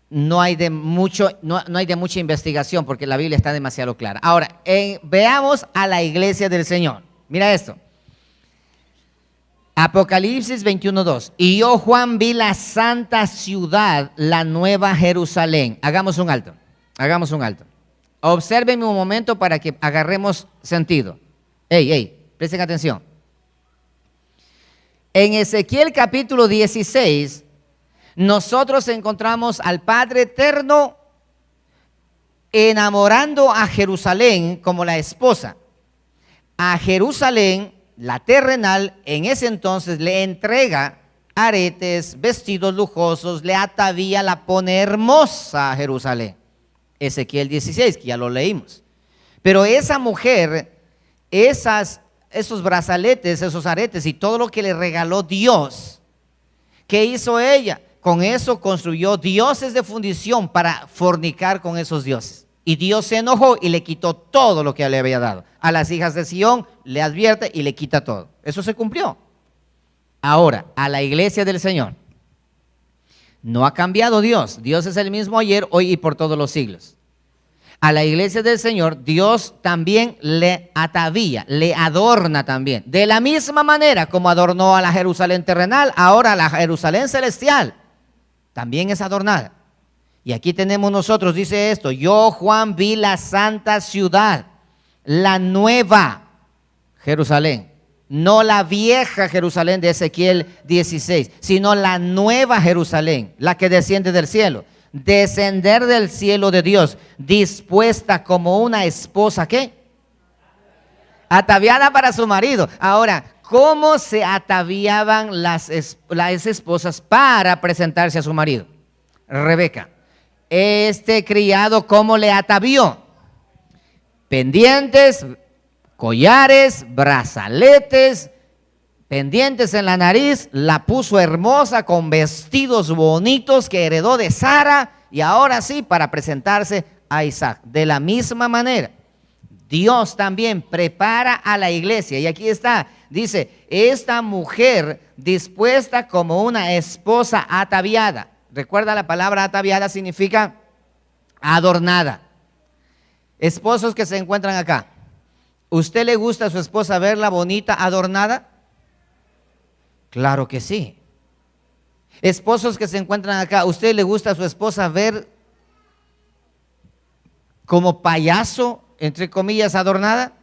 no hay de mucha investigación porque la Biblia está demasiado clara. Ahora, veamos a la iglesia del Señor. Mira esto. Apocalipsis 21:2. Y yo, Juan, vi la santa ciudad, la nueva Jerusalén. Hagamos un alto. Obsérvenme un momento para que agarremos sentido. Presten atención. En Ezequiel capítulo 16, nosotros encontramos al Padre Eterno enamorando a Jerusalén como la esposa. A Jerusalén, la terrenal, en ese entonces le entrega aretes, vestidos lujosos, le atavía, la pone hermosa a Jerusalén. Ezequiel 16, que ya lo leímos. Pero esa mujer, esos brazaletes, esos aretes y todo lo que le regaló Dios, ¿qué hizo ella? Con eso construyó dioses de fundición para fornicar con esos dioses. Y Dios se enojó y le quitó todo lo que le había dado. A las hijas de Sión le advierte y le quita todo. Eso se cumplió. Ahora, a la iglesia del Señor. No ha cambiado Dios. Dios es el mismo ayer, hoy y por todos los siglos. A la iglesia del Señor, Dios también le atavía, le adorna también. De la misma manera como adornó a la Jerusalén terrenal, ahora la Jerusalén celestial también es adornada. Y aquí tenemos nosotros, dice esto, yo Juan vi la santa ciudad, la nueva Jerusalén, no la vieja Jerusalén de Ezequiel 16, sino la nueva Jerusalén, la que desciende del cielo, descender del cielo de Dios, dispuesta como una esposa, ¿qué? Ataviada para su marido. Ahora, ¿cómo se ataviaban las esposas para presentarse a su marido? Rebeca. Este criado, ¿cómo le atavió? Pendientes, collares, brazaletes, pendientes en la nariz, la puso hermosa con vestidos bonitos que heredó de Sara y ahora sí para presentarse a Isaac. De la misma manera, Dios también prepara a la iglesia y aquí está, Dice, esta mujer dispuesta como una esposa ataviada. Recuerda, la palabra ataviada significa adornada. Esposos que se encuentran acá, ¿usted le gusta a su esposa verla bonita, adornada? Claro que sí. Esposos que se encuentran acá, ¿usted le gusta a su esposa ver como payaso, entre comillas, adornada?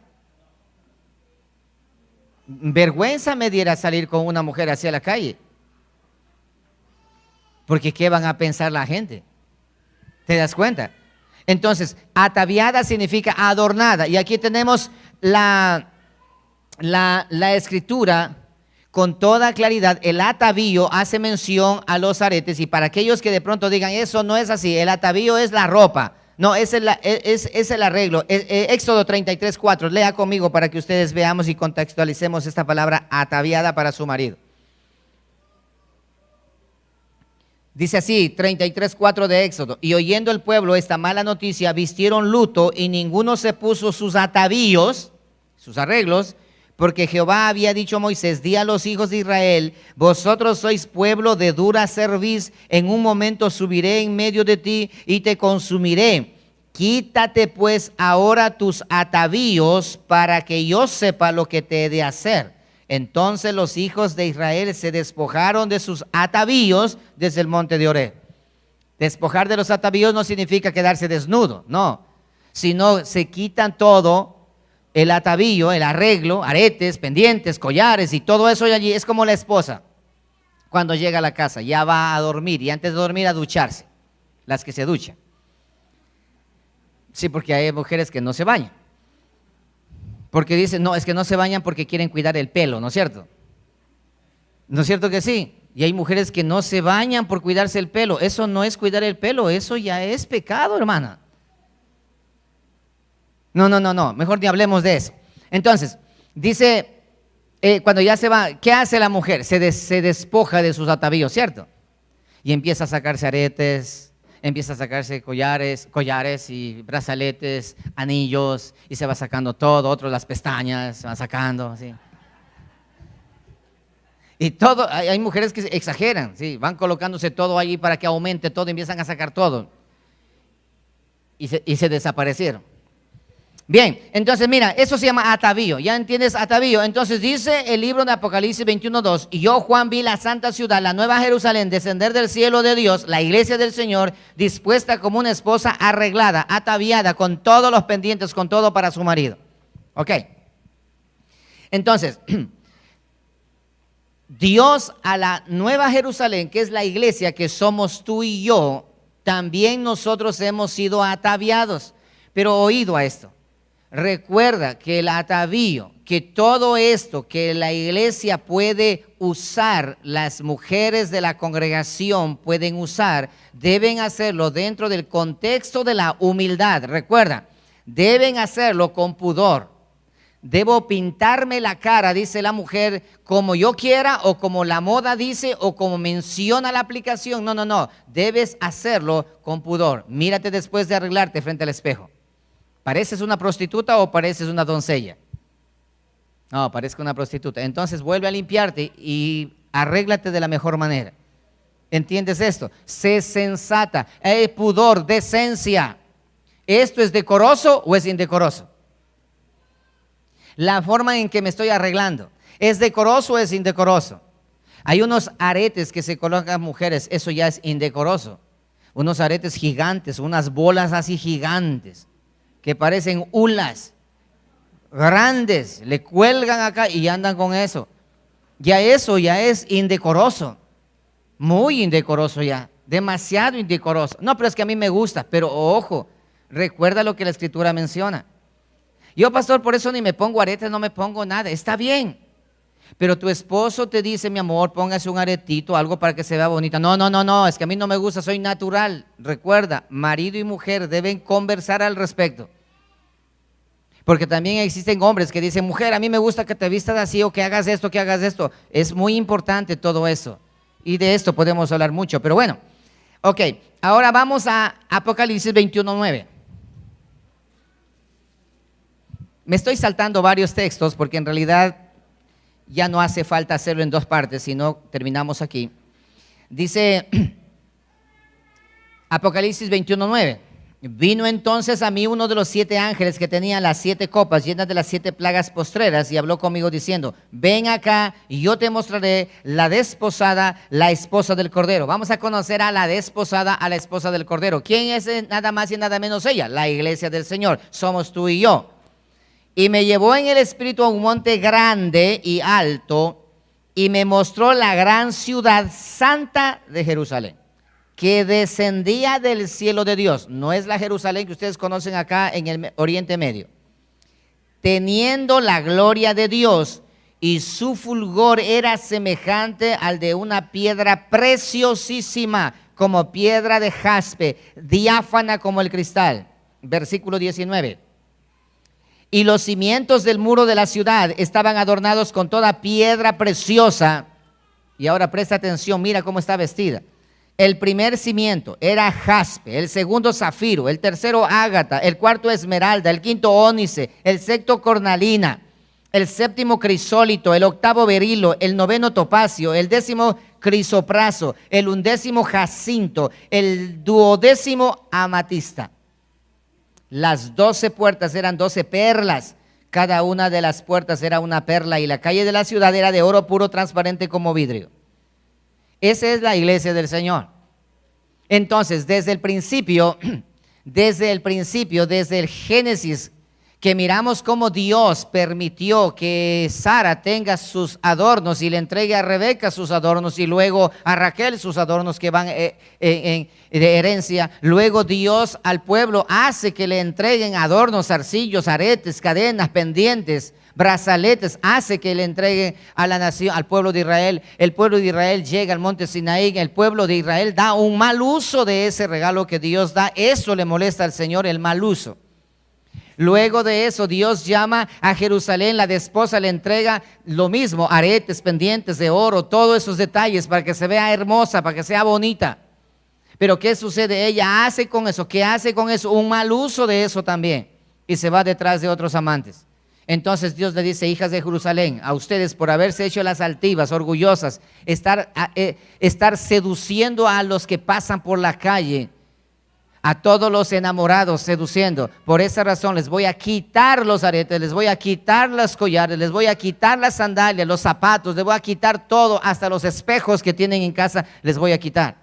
Vergüenza me diera salir con una mujer hacia la calle. Porque ¿qué van a pensar la gente? ¿Te das cuenta? Entonces, ataviada significa adornada. Y aquí tenemos la escritura con toda claridad. El atavío hace mención a los aretes. Y para aquellos que de pronto digan, eso no es así, el atavío es la ropa. No, es el arreglo. Éxodo 33:4. Lea conmigo para que ustedes veamos y contextualicemos esta palabra ataviada para su marido. Dice así, 33:4 de Éxodo. Y oyendo el pueblo esta mala noticia, vistieron luto y ninguno se puso sus atavíos, sus arreglos, porque Jehová había dicho a Moisés, di a los hijos de Israel, vosotros sois pueblo de dura cerviz, en un momento subiré en medio de ti y te consumiré. Quítate pues ahora tus atavíos para que yo sepa lo que te he de hacer. Entonces los hijos de Israel se despojaron de sus atavíos desde el monte de Horeb. Despojar de los atavíos no significa quedarse desnudo, no, sino se quitan todo, el atavío, el arreglo, aretes, pendientes, collares y todo eso allí. Es como la esposa cuando llega a la casa, ya va a dormir y antes de dormir a ducharse, las que se duchan. Sí, porque hay mujeres que no se bañan. Porque dicen, no, es que no se bañan porque quieren cuidar el pelo, ¿no es cierto? ¿No es cierto que sí? Y hay mujeres que no se bañan por cuidarse el pelo. Eso no es cuidar el pelo, eso ya es pecado, hermana. No, mejor ni hablemos de eso. Entonces, dice, cuando ya se va, ¿qué hace la mujer? Se despoja de sus atavíos, ¿cierto? Y empieza a sacarse aretes, empieza a sacarse collares y brazaletes, anillos, y se va sacando todo, otros las pestañas, se van sacando, así. Y todo, hay mujeres que exageran, ¿sí? Van colocándose todo allí para que aumente todo, empiezan a sacar todo. Y se desaparecieron. Bien, entonces mira, eso se llama atavío, ¿ya entiendes atavío? Entonces dice el libro de Apocalipsis 21:2, y yo Juan vi la santa ciudad, la nueva Jerusalén, descender del cielo de Dios, la iglesia del Señor, dispuesta como una esposa arreglada, ataviada, con todos los pendientes, con todo para su marido. Ok, entonces, Dios a la nueva Jerusalén, que es la iglesia que somos tú y yo, también nosotros hemos sido ataviados, pero oído a esto. Recuerda que el atavío, que todo esto que la iglesia puede usar, las mujeres de la congregación pueden usar, deben hacerlo dentro del contexto de la humildad. Recuerda, deben hacerlo con pudor. Debo pintarme la cara, dice la mujer, como yo quiera o como la moda dice o como menciona la aplicación. No. Debes hacerlo con pudor. Mírate después de arreglarte frente al espejo. ¿Pareces una prostituta o pareces una doncella? No, parezco una prostituta. Entonces vuelve a limpiarte y arréglate de la mejor manera. ¿Entiendes esto? Sé sensata. Pudor, decencia. ¿Esto es decoroso o es indecoroso? La forma en que me estoy arreglando, ¿es decoroso o es indecoroso? Hay unos aretes que se colocan mujeres, eso ya es indecoroso. Unos aretes gigantes, unas bolas así gigantes, que parecen hulas grandes, le cuelgan acá y andan con eso. Ya eso ya es indecoroso, muy indecoroso ya, demasiado indecoroso. No, pero es que a mí me gusta, pero ojo, recuerda lo que la Escritura menciona. Yo, pastor, por eso ni me pongo aretes, no me pongo nada, está bien. Pero tu esposo te dice, mi amor, póngase un aretito, algo para que se vea bonita. No, es que a mí no me gusta, soy natural. Recuerda, marido y mujer deben conversar al respecto. Porque también existen hombres que dicen, mujer, a mí me gusta que te vistas así o que hagas esto, que hagas esto. Es muy importante todo eso. Y de esto podemos hablar mucho, pero bueno. Ok, ahora vamos a Apocalipsis 21:9. Me estoy saltando varios textos porque en realidad ya no hace falta hacerlo en dos partes, sino terminamos aquí. Dice Apocalipsis 21:9. Vino entonces a mí uno de los 7 ángeles que tenía las 7 copas llenas de las 7 plagas postreras y habló conmigo diciendo: ven acá y yo te mostraré la desposada, la esposa del Cordero. Vamos a conocer a la desposada, a la esposa del Cordero. ¿Quién es nada más y nada menos ella? La iglesia del Señor. Somos tú y yo. Y me llevó en el espíritu a un monte grande y alto y me mostró la gran ciudad santa de Jerusalén, que descendía del cielo de Dios. No es la Jerusalén que ustedes conocen acá en el Oriente Medio. Teniendo la gloria de Dios, y su fulgor era semejante al de una piedra preciosísima, como piedra de jaspe, diáfana como el cristal. Versículo 19. Y los cimientos del muro de la ciudad estaban adornados con toda piedra preciosa. Y ahora presta atención, mira cómo está vestida. El primer cimiento era jaspe, el segundo zafiro, el tercero ágata, el cuarto esmeralda, el quinto ónice, el sexto cornalina, el séptimo crisólito, el octavo berilo, el noveno topacio, el décimo crisopraso, el undécimo jacinto, el duodécimo amatista. Las 12 puertas eran 12 perlas. Cada una de las puertas era una perla y la calle de la ciudad era de oro puro transparente como vidrio. Esa es la iglesia del Señor. Entonces, desde el principio, desde el Génesis, que miramos cómo Dios permitió que Sara tenga sus adornos y le entregue a Rebeca sus adornos y luego a Raquel sus adornos que van de herencia. Luego Dios al pueblo hace que le entreguen adornos, zarcillos, aretes, cadenas, pendientes, brazaletes, hace que le entregue a la nación, al pueblo de Israel. El pueblo de Israel llega al monte Sinaí, el pueblo de Israel da un mal uso de ese regalo que Dios da. Eso le molesta al Señor, el mal uso. Luego de eso Dios llama a Jerusalén, la desposa le entrega lo mismo, aretes, pendientes de oro, todos esos detalles para que se vea hermosa, para que sea bonita. Pero ¿qué sucede? Ella hace con eso, ¿qué hace con eso? Un mal uso de eso también y se va detrás de otros amantes. Entonces Dios le dice: hijas de Jerusalén, a ustedes por haberse hecho las altivas, orgullosas, estar seduciendo a los que pasan por la calle, a todos los enamorados seduciendo. Por esa razón les voy a quitar los aretes, les voy a quitar los collares, les voy a quitar las sandalias, los zapatos, les voy a quitar todo, hasta los espejos que tienen en casa les voy a quitar.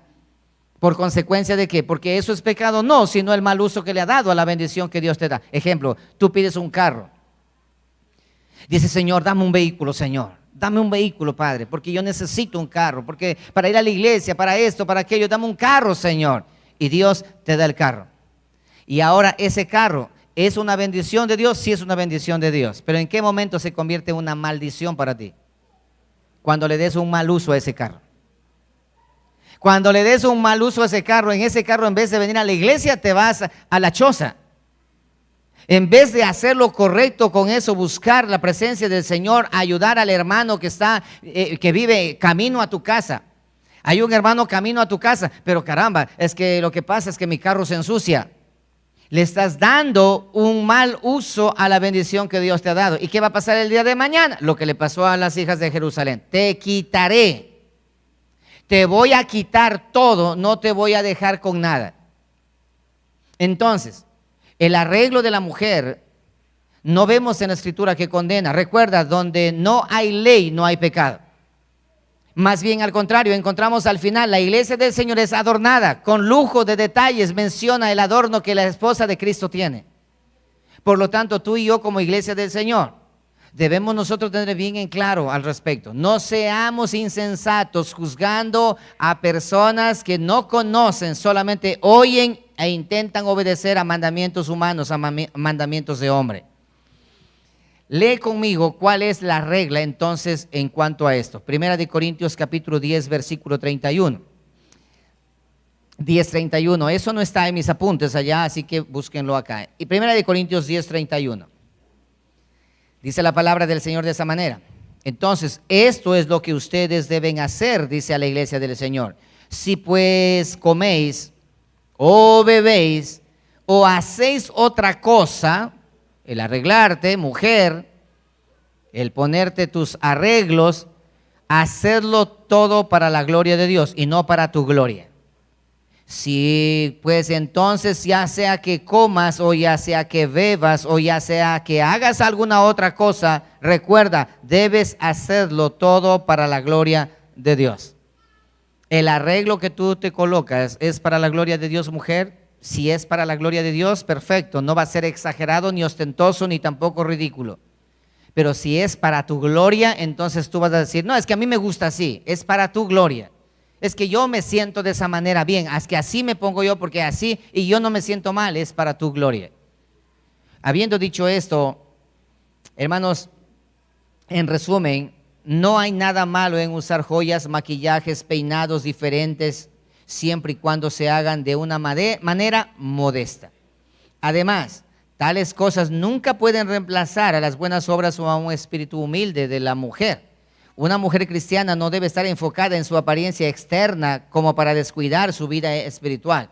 ¿Por consecuencia de qué? Porque eso es pecado, no, sino el mal uso que le ha dado a la bendición que Dios te da. Ejemplo, tú pides un carro. Dice: Señor, dame un vehículo, Señor. Dame un vehículo, Padre, porque yo necesito un carro, porque para ir a la iglesia, para esto, para aquello, dame un carro, Señor. Y Dios te da el carro. Y ahora ese carro es una bendición de Dios, sí es una bendición de Dios. Pero ¿en qué momento se convierte en una maldición para ti? Cuando le des un mal uso a ese carro. Cuando le des un mal uso a ese carro, en ese carro en vez de venir a la iglesia te vas a la choza. En vez de hacer lo correcto con eso, buscar la presencia del Señor, ayudar al hermano que vive camino a tu casa. Hay un hermano camino a tu casa, pero caramba, es que lo que pasa es que mi carro se ensucia. Le estás dando un mal uso a la bendición que Dios te ha dado. ¿Y qué va a pasar el día de mañana? Lo que le pasó a las hijas de Jerusalén. Te quitaré. Te voy a quitar todo, no te voy a dejar con nada. Entonces, el arreglo de la mujer no vemos en la escritura que condena. Recuerda, donde no hay ley, no hay pecado. Más bien al contrario, encontramos al final, la iglesia del Señor es adornada, con lujo de detalles, menciona el adorno que la esposa de Cristo tiene. Por lo tanto, tú y yo como iglesia del Señor, debemos nosotros tener bien en claro al respecto. No seamos insensatos juzgando a personas que no conocen, solamente oyen e intentan obedecer a mandamientos humanos, a mandamientos de hombre. Lee conmigo cuál es la regla entonces en cuanto a esto. Primera de Corintios capítulo 10, versículo 31. 10:31. Eso no está en mis apuntes allá, así que búsquenlo acá. Y Primera de Corintios 10:31. Dice la palabra del Señor de esa manera. Entonces, esto es lo que ustedes deben hacer, dice a la iglesia del Señor. Si pues coméis o bebéis o hacéis otra cosa, el arreglarte, mujer, El ponerte tus arreglos, hacerlo todo para la gloria de Dios y no para tu gloria. Si pues entonces ya sea que comas o ya sea que bebas o ya sea que hagas alguna otra cosa, recuerda, debes hacerlo todo para la gloria de Dios. El arreglo que tú te colocas es para la gloria de Dios, mujer. Si es para la gloria de Dios, perfecto, no va a ser exagerado ni ostentoso ni tampoco ridículo. Pero si es para tu gloria, entonces tú vas a decir, no, es que a mí me gusta así, es para tu gloria. Es que yo me siento de esa manera bien, es que así me pongo yo porque así y yo no me siento mal, es para tu gloria. Habiendo dicho esto, hermanos, en resumen, no hay nada malo en usar joyas, maquillajes, peinados diferentes, siempre y cuando se hagan de una manera modesta. Además, tales cosas nunca pueden reemplazar a las buenas obras o a un espíritu humilde de la mujer. Una mujer cristiana no debe estar enfocada en su apariencia externa como para descuidar su vida espiritual.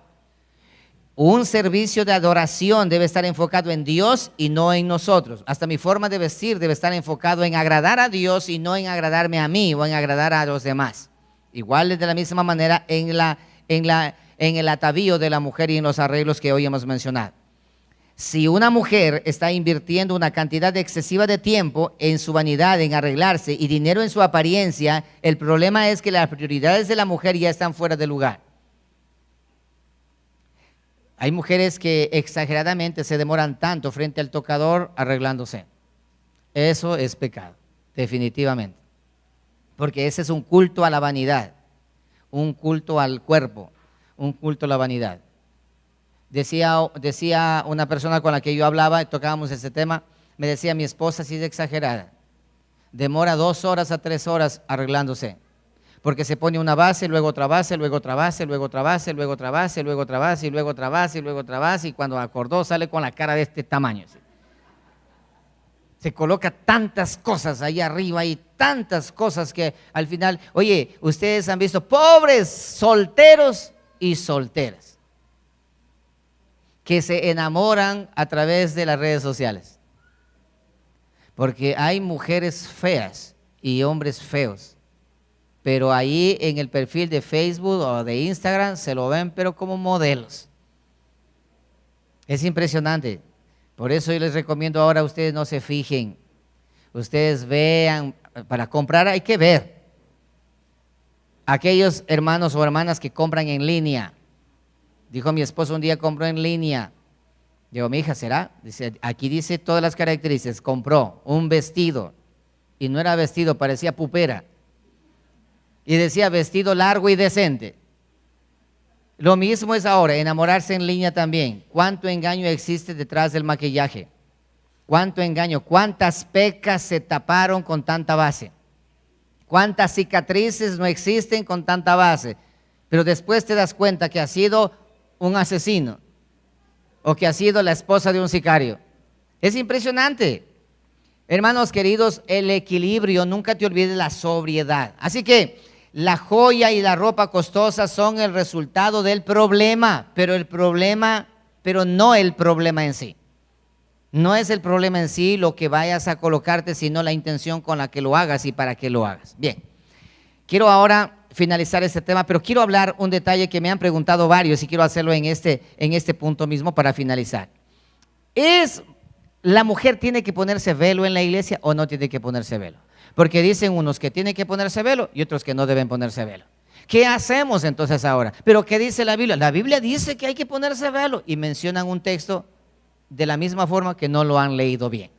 Un servicio de adoración debe estar enfocado en Dios y no en nosotros. Hasta mi forma de vestir debe estar enfocado en agradar a Dios y no en agradarme a mí o en agradar a los demás. Igual de la misma manera en el atavío de la mujer y en los arreglos que hoy hemos mencionado. Si una mujer está invirtiendo una cantidad excesiva de tiempo en su vanidad, en arreglarse y dinero en su apariencia, el problema es que las prioridades de la mujer ya están fuera de lugar. Hay mujeres que exageradamente se demoran tanto frente al tocador arreglándose. Eso es pecado, definitivamente. Porque ese es un culto a la vanidad, un culto al cuerpo, un culto a la vanidad. Decía una persona con la que yo hablaba, tocábamos este tema, me decía, mi esposa sí es exagerada, demora 2 horas a 3 horas arreglándose, porque se pone una base, luego otra base, luego otra base, luego otra base, luego otra base, luego otra base, y luego otra base, y luego otra base, y cuando acordó sale con la cara de este tamaño. Se coloca tantas cosas ahí arriba y tantas cosas que al final, oye, ustedes han visto pobres solteros y solteras que se enamoran a través de las redes sociales. Porque hay mujeres feas y hombres feos. Pero ahí en el perfil de Facebook o de Instagram se lo ven pero como modelos. Es impresionante. Por eso yo les recomiendo ahora, ustedes no se fijen. Ustedes vean, para comprar hay que ver. Aquellos hermanos o hermanas que compran en línea. Dijo mi esposo un día, compró en línea. Digo, mi hija, ¿será? Dice, aquí dice todas las características. Compró un vestido y no era vestido, parecía pupera. Y decía vestido largo y decente. Lo mismo es ahora, enamorarse en línea también. ¿Cuánto engaño existe detrás del maquillaje? ¿Cuánto engaño? ¿Cuántas pecas se taparon con tanta base? ¿Cuántas cicatrices no existen con tanta base? Pero después te das cuenta que ha sido un asesino o que ha sido la esposa de un sicario. Es impresionante. Hermanos queridos, el equilibrio, nunca te olvides la sobriedad. Así que la joya y la ropa costosa son el resultado del problema, pero no el problema en sí. No es el problema en sí lo que vayas a colocarte, sino la intención con la que lo hagas y para qué lo hagas. Bien, quiero ahora finalizar este tema, pero quiero hablar un detalle que me han preguntado varios y quiero hacerlo en este punto mismo para finalizar. ¿La mujer tiene que ponerse velo en la iglesia o no tiene que ponerse velo? Porque dicen unos que tienen que ponerse velo y otros que no deben ponerse velo. ¿Qué hacemos entonces ahora? ¿Pero qué dice la Biblia? La Biblia dice que hay que ponerse velo y mencionan un texto de la misma forma que no lo han leído bien.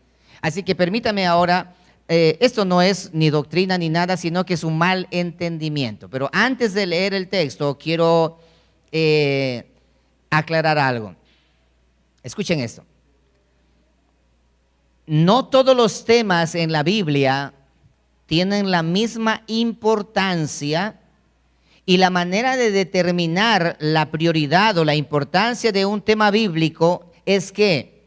Así que permítame ahora, esto no es ni doctrina ni nada, sino que es un mal entendimiento. Pero antes de leer el texto, quiero aclarar algo. Escuchen esto. No todos los temas en la Biblia tienen la misma importancia y la manera de determinar la prioridad o la importancia de un tema bíblico es que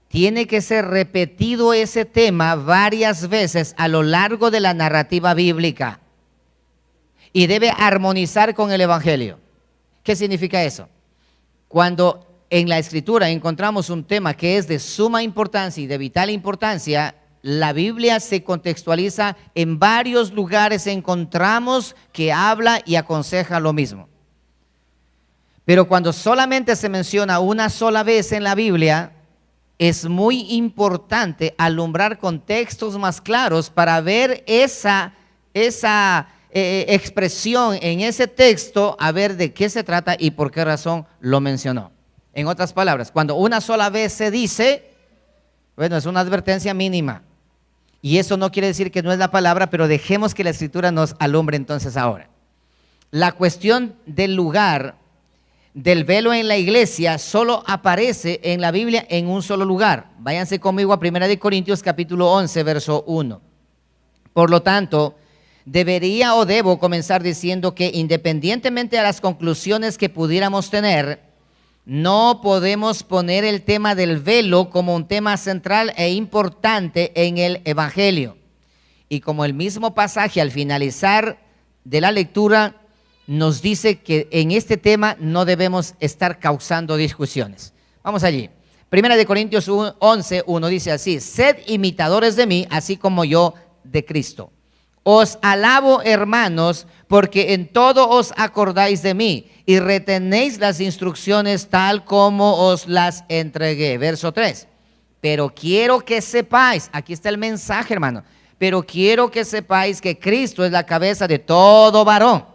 tiene que ser repetido ese tema varias veces a lo largo de la narrativa bíblica y debe armonizar con el Evangelio. ¿Qué significa eso? Cuando en la Escritura encontramos un tema que es de suma importancia y de vital importancia, la Biblia se contextualiza en varios lugares, encontramos que habla y aconseja lo mismo. Pero cuando solamente se menciona una sola vez en la Biblia, es muy importante alumbrar con textos más claros para ver esa expresión en ese texto, a ver de qué se trata y por qué razón lo mencionó. En otras palabras, cuando una sola vez se dice, bueno, es una advertencia mínima. Y eso no quiere decir que no es la palabra, pero dejemos que la Escritura nos alumbre entonces ahora. La cuestión del lugar del velo en la iglesia solo aparece en la Biblia en un solo lugar. Váyanse conmigo a 1 Corintios capítulo 11, verso 1. Por lo tanto, debería o debo comenzar diciendo que independientemente de las conclusiones que pudiéramos tener, no podemos poner el tema del velo como un tema central e importante en el Evangelio. Y como el mismo pasaje al finalizar de la lectura nos dice que en este tema no debemos estar causando discusiones. Vamos allí. 1 Corintios 11, 1 dice así: sed imitadores de mí, así como yo de Cristo. Os alabo, hermanos, porque en todo os acordáis de mí y retenéis las instrucciones tal como os las entregué. Verso 3. Pero quiero que sepáis, aquí está el mensaje, hermano, pero quiero que sepáis que Cristo es la cabeza de todo varón.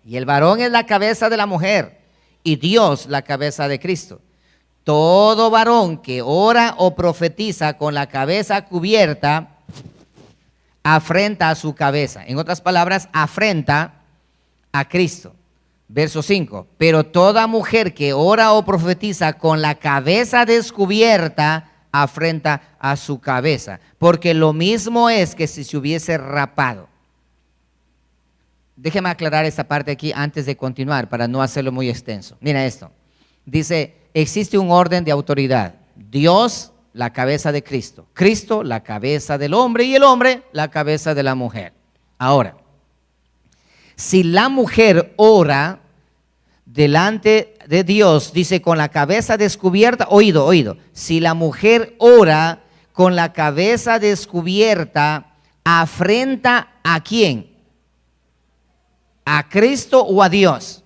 Y el varón es la cabeza de la mujer y Dios la cabeza de Cristo. Todo varón que ora o profetiza con la cabeza cubierta afrenta a su cabeza. En otras palabras, afrenta a Cristo. Verso 5. Pero toda mujer que ora o profetiza con la cabeza descubierta afrenta a su cabeza. Porque lo mismo es que si se hubiese rapado. Déjeme aclarar esta parte aquí antes de continuar para no hacerlo muy extenso. Mira esto. Dice, existe un orden de autoridad. Dios, la cabeza de Cristo. Cristo, la cabeza del hombre, y el hombre, la cabeza de la mujer. Ahora, si la mujer ora delante de Dios, dice con la cabeza descubierta, oído. Si la mujer ora con la cabeza descubierta, afrenta ¿a quién? ¿A Cristo o a Dios?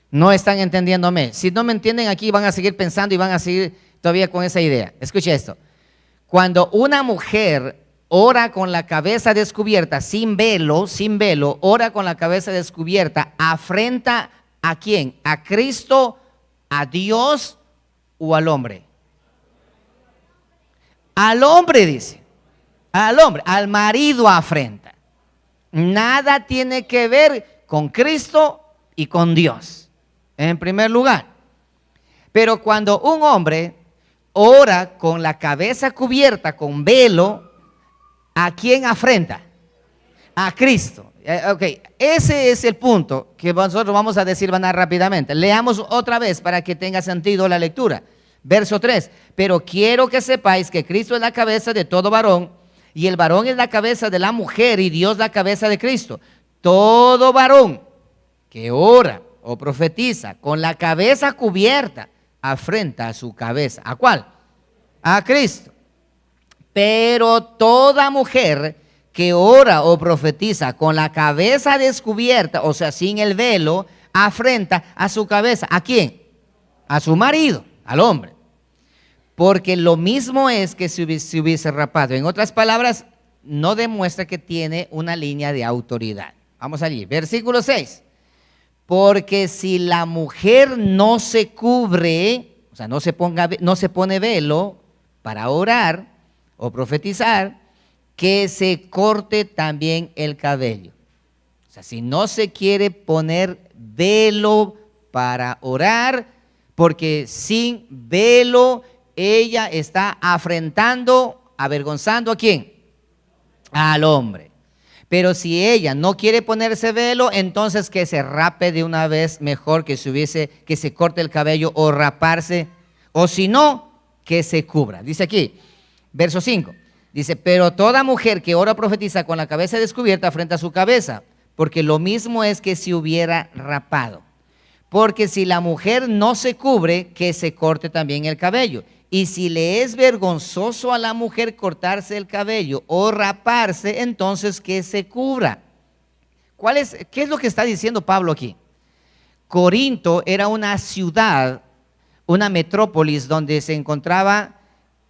No están entendiéndome. Si no me entienden aquí van a seguir pensando y van a seguir todavía con esa idea. Escuche esto. Cuando una mujer ora con la cabeza descubierta, sin velo, ora con la cabeza descubierta, ¿afrenta a quién? ¿A Cristo, a Dios o al hombre? Al hombre, dice. Al hombre, al marido afrenta. Nada tiene que ver con Cristo y con Dios, en primer lugar. Pero cuando un hombre ora con la cabeza cubierta, con velo, ¿a quién afrenta? A Cristo. Ese es el punto que nosotros vamos a decir rápidamente. Leamos otra vez para que tenga sentido la lectura. Verso 3. Pero quiero que sepáis que Cristo es la cabeza de todo varón, y el varón es la cabeza de la mujer y Dios la cabeza de Cristo. Todo varón que ora o profetiza con la cabeza cubierta afrenta a su cabeza. ¿A cuál? A Cristo. Pero toda mujer que ora o profetiza con la cabeza descubierta, o sea, sin el velo, afrenta a su cabeza. ¿A quién? A su marido, al hombre. Porque lo mismo es que si hubiese rapado. En otras palabras, no demuestra que tiene una línea de autoridad. Vamos allí, versículo 6. Porque si la mujer no se cubre, o sea, no se pone velo para orar o profetizar, que se corte también el cabello. O sea, si no se quiere poner velo para orar, porque sin velo ella está afrentando, avergonzando ¿a quién? Al hombre. Pero si ella no quiere ponerse velo, entonces que se rape de una vez, mejor que se corte el cabello o raparse, o si no, que se cubra. Dice aquí, verso 5, dice, pero toda mujer que ora o profetiza con la cabeza descubierta afrenta su cabeza, porque lo mismo es que si hubiera rapado. Porque si la mujer no se cubre, que se corte también el cabello. Y si le es vergonzoso a la mujer cortarse el cabello o raparse, entonces que se cubra. ¿Qué es lo que está diciendo Pablo aquí? Corinto era una ciudad, una metrópolis donde se encontraba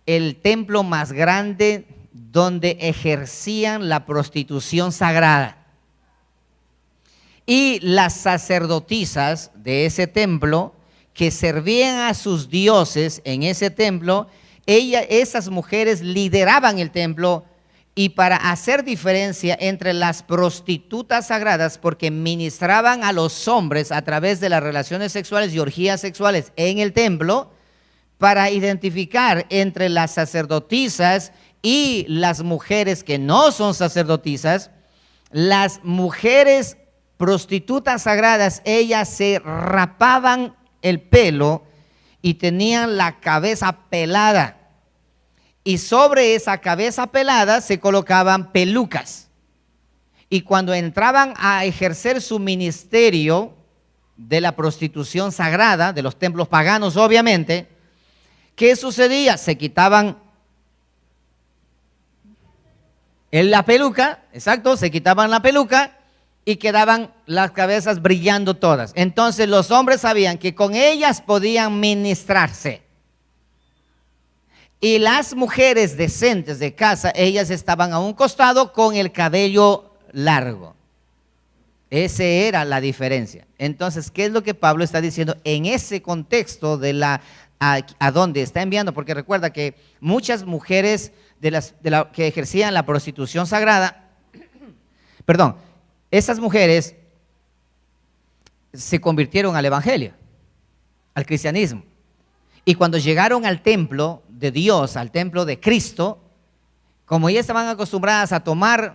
el templo más grande donde ejercían la prostitución sagrada. Y las sacerdotisas de ese templo que servían a sus dioses en ese templo, esas mujeres lideraban el templo. Y para hacer diferencia entre las prostitutas sagradas, porque ministraban a los hombres a través de las relaciones sexuales y orgías sexuales en el templo, para identificar entre las sacerdotisas y las mujeres que no son sacerdotisas, las mujeres prostitutas sagradas, ellas se rapaban el pelo y tenían la cabeza pelada. Y sobre esa cabeza pelada se colocaban pelucas. Y cuando entraban a ejercer su ministerio de la prostitución sagrada, de los templos paganos obviamente, ¿qué sucedía? Se quitaban la peluca, exacto, se quitaban la peluca y quedaban las cabezas brillando todas. Entonces los hombres sabían que con ellas podían ministrarse. Y las mujeres decentes de casa, ellas estaban a un costado con el cabello largo. Esa era la diferencia. Entonces, ¿qué es lo que Pablo está diciendo en ese contexto de a dónde está enviando? Porque recuerda que muchas mujeres que ejercían la prostitución sagrada, perdón, esas mujeres se convirtieron al evangelio, al cristianismo. Y cuando llegaron al templo de Dios, al templo de Cristo, como ellas estaban acostumbradas a tomar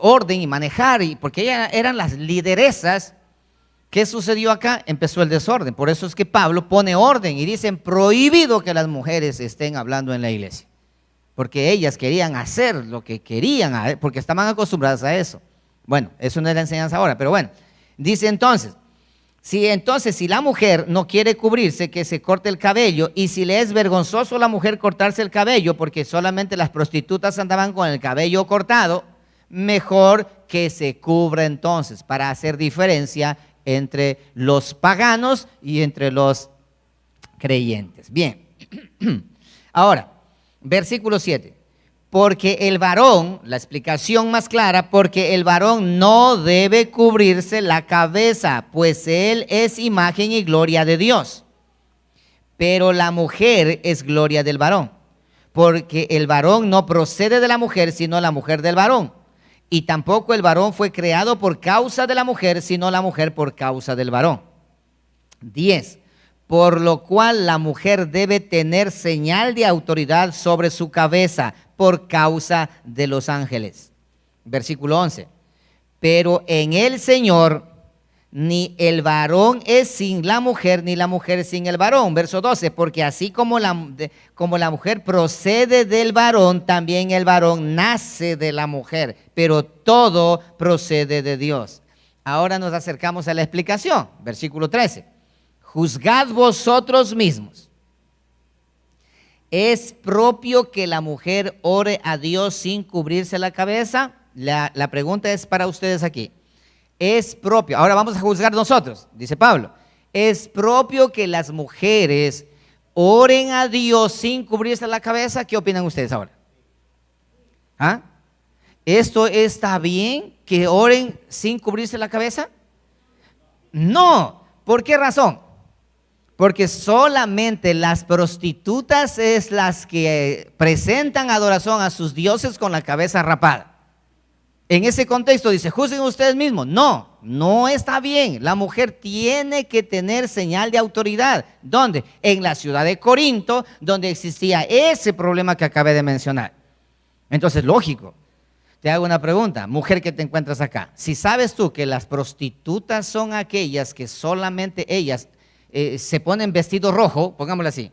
orden y manejar, y porque ellas eran las lideresas, ¿qué sucedió acá? Empezó el desorden. Por eso es que Pablo pone orden y dicen prohibido que las mujeres estén hablando en la iglesia, porque ellas querían hacer lo que querían, porque estaban acostumbradas a eso. Bueno, eso no es la enseñanza ahora, pero bueno, dice entonces, si la mujer no quiere cubrirse, que se corte el cabello, y si le es vergonzoso a la mujer cortarse el cabello, porque solamente las prostitutas andaban con el cabello cortado, mejor que se cubra entonces, para hacer diferencia entre los paganos y entre los creyentes. Bien, ahora, versículo 7. Porque el varón, la explicación más clara, porque el varón no debe cubrirse la cabeza, pues él es imagen y gloria de Dios. Pero la mujer es gloria del varón, porque el varón no procede de la mujer, sino la mujer del varón. Y tampoco el varón fue creado por causa de la mujer, sino la mujer por causa del varón. 10. Por lo cual la mujer debe tener señal de autoridad sobre su cabeza, por causa de los ángeles. Versículo 11. Pero en el Señor ni el varón es sin la mujer, ni la mujer sin el varón. Verso 12. Porque así como la mujer procede del varón, también el varón nace de la mujer. Pero todo procede de Dios. Ahora nos acercamos a la explicación. Versículo 13. Juzgad vosotros mismos. ¿Es propio que la mujer ore a Dios sin cubrirse la cabeza? La pregunta es para ustedes aquí. Es propio. Ahora vamos a juzgar nosotros, dice Pablo. ¿Es propio que las mujeres oren a Dios sin cubrirse la cabeza? ¿Qué opinan ustedes ahora? ¿Ah? ¿Esto está bien que oren sin cubrirse la cabeza? No. ¿Por qué razón? Porque solamente las prostitutas es las que presentan adoración a sus dioses con la cabeza rapada. En ese contexto dice, juzguen ustedes mismos. No, no está bien. La mujer tiene que tener señal de autoridad. ¿Dónde? En la ciudad de Corinto, donde existía ese problema que acabé de mencionar. Entonces, lógico. Te hago una pregunta, mujer que te encuentras acá. Si sabes tú que las prostitutas son aquellas que solamente ellas se ponen vestido rojo, pongámoslo así,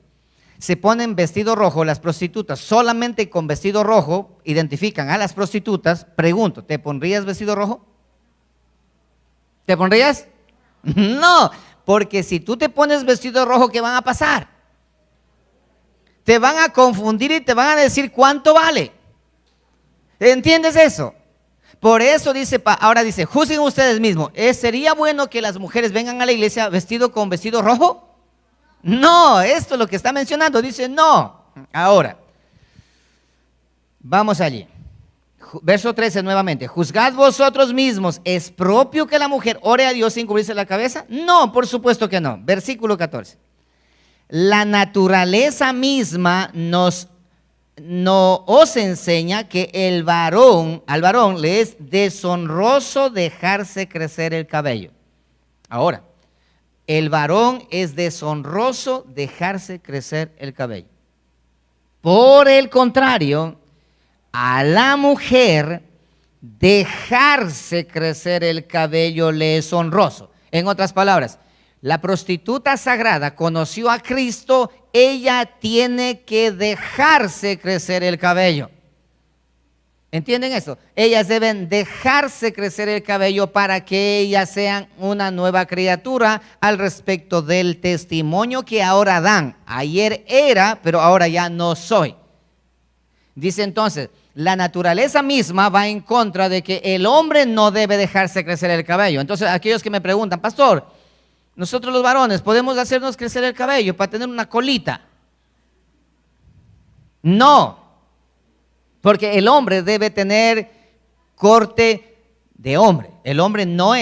se ponen vestido rojo las prostitutas, solamente con vestido rojo identifican a las prostitutas, pregunto, ¿te pondrías vestido rojo? ¿Te pondrías? No, porque si tú te pones vestido rojo, ¿qué van a pasar? te van a confundir y te van a decir cuánto vale. ¿Entiendes eso? Por eso dice, ahora dice, juzguen ustedes mismos. ¿Sería bueno que las mujeres vengan a la iglesia vestido con vestido rojo? No, esto es lo que está mencionando. Dice no. Ahora, vamos allí. Verso 13 nuevamente. Juzgad vosotros mismos. ¿Es propio que la mujer ore a Dios sin cubrirse la cabeza? No, por supuesto que no. Versículo 14. La naturaleza misma no os enseña que al varón le es deshonroso dejarse crecer el cabello. Ahora, el varón es deshonroso dejarse crecer el cabello. Por el contrario, a la mujer dejarse crecer el cabello le es honroso. En otras palabras, la prostituta sagrada conoció a Cristo, ella tiene que dejarse crecer el cabello. ¿Entienden eso? Ellas deben dejarse crecer el cabello para que ellas sean una nueva criatura al respecto del testimonio que ahora dan. Ayer era, pero ahora ya no soy. Dice entonces, la naturaleza misma va en contra de que el hombre no debe dejarse crecer el cabello. Entonces, aquellos que me preguntan, pastor, nosotros los varones podemos hacernos crecer el cabello para tener una colita. No, porque el hombre debe tener corte de hombre. El hombre no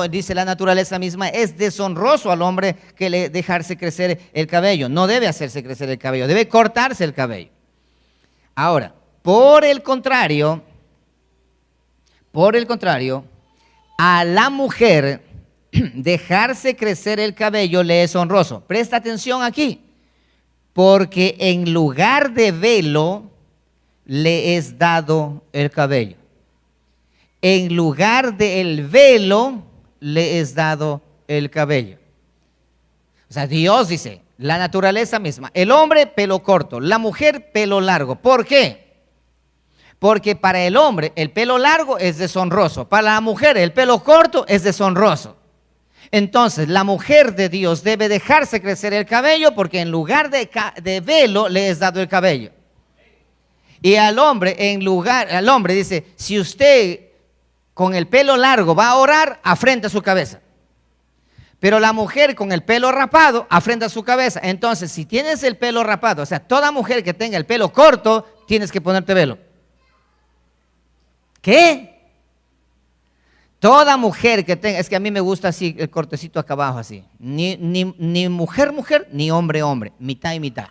dice la naturaleza misma, es deshonroso al hombre que le dejarse crecer el cabello. No debe hacerse crecer el cabello, debe cortarse el cabello. Ahora, por el contrario, a la mujer dejarse crecer el cabello le es honroso. Presta atención aquí, porque en lugar de velo le es dado el cabello. En lugar del velo le es dado el cabello. O sea, Dios dice, la naturaleza misma, el hombre pelo corto, la mujer pelo largo. ¿Por qué? Porque para el hombre el pelo largo es deshonroso, para la mujer el pelo corto es deshonroso. Entonces la mujer de Dios debe dejarse crecer el cabello porque en lugar de velo le es dado el cabello. Y al hombre dice, si usted con el pelo largo va a orar, afrenta su cabeza. Pero la mujer con el pelo rapado afrenta su cabeza. Entonces, si tienes el pelo rapado, o sea, toda mujer que tenga el pelo corto, tienes que ponerte velo. ¿Qué? Toda mujer que tenga, es que a mí me gusta así, el cortecito acá abajo así. Ni mujer, ni hombre, mitad y mitad.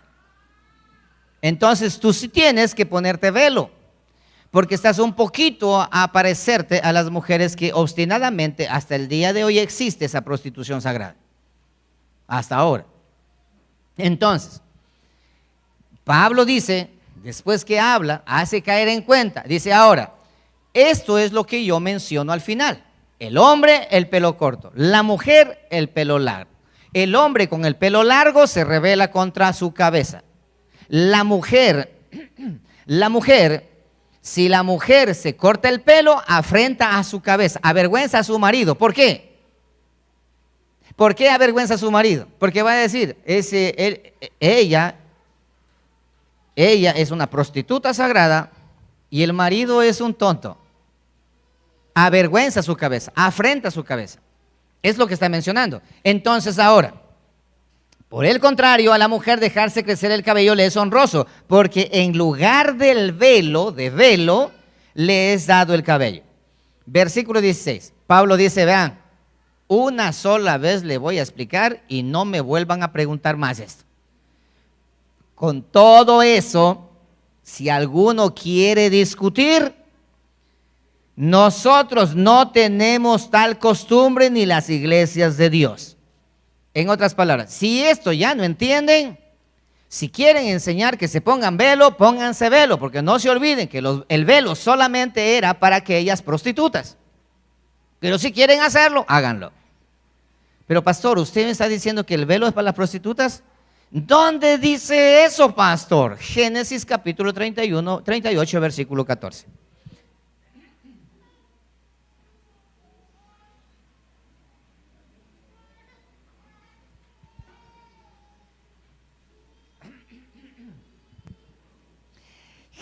Entonces tú sí tienes que ponerte velo, porque estás un poquito a parecerte a las mujeres que obstinadamente hasta el día de hoy existe esa prostitución sagrada. Hasta ahora. Entonces, Pablo dice, después que habla, hace caer en cuenta, dice ahora, esto es lo que yo menciono al final. El hombre, el pelo corto. La mujer, el pelo largo. El hombre con el pelo largo se rebela contra su cabeza. La mujer, si la mujer se corta el pelo, afrenta a su cabeza, avergüenza a su marido. ¿Por qué? ¿Por qué avergüenza a su marido? Porque va a decir, ella es una prostituta sagrada y el marido es un tonto. Avergüenza su cabeza, afrenta su cabeza. Es lo que está mencionando. Entonces ahora, por el contrario, a la mujer dejarse crecer el cabello le es honroso, porque en lugar del velo, le es dado el cabello. Versículo 16, Pablo dice, vean, una sola vez le voy a explicar y no me vuelvan a preguntar más esto. Con todo eso, si alguno quiere discutir, nosotros no tenemos tal costumbre ni las iglesias de Dios. En otras palabras, si esto ya no entienden, si quieren enseñar que se pongan velo, pónganse velo, porque no se olviden que el velo solamente era para aquellas prostitutas. Pero si quieren hacerlo, háganlo. Pero pastor, ¿usted me está diciendo que el velo es para las prostitutas? ¿Dónde dice eso, pastor? Génesis capítulo 38, versículo 14.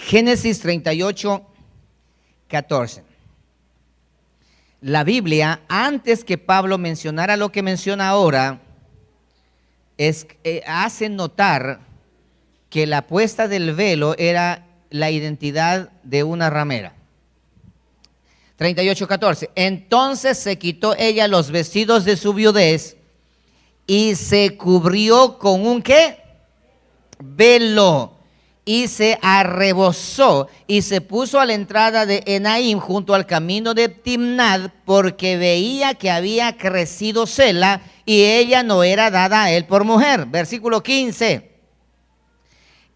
Génesis 38, 14. La Biblia, antes que Pablo mencionara lo que menciona ahora, hace notar que la puesta del velo era la identidad de una ramera. 38:14. Entonces se quitó ella los vestidos de su viudez y se cubrió con un ¿qué? Velo. Y se arrebozó y se puso a la entrada de Enaim junto al camino de Timnat, porque veía que había crecido Sela y ella no era dada a él por mujer. Versículo 15.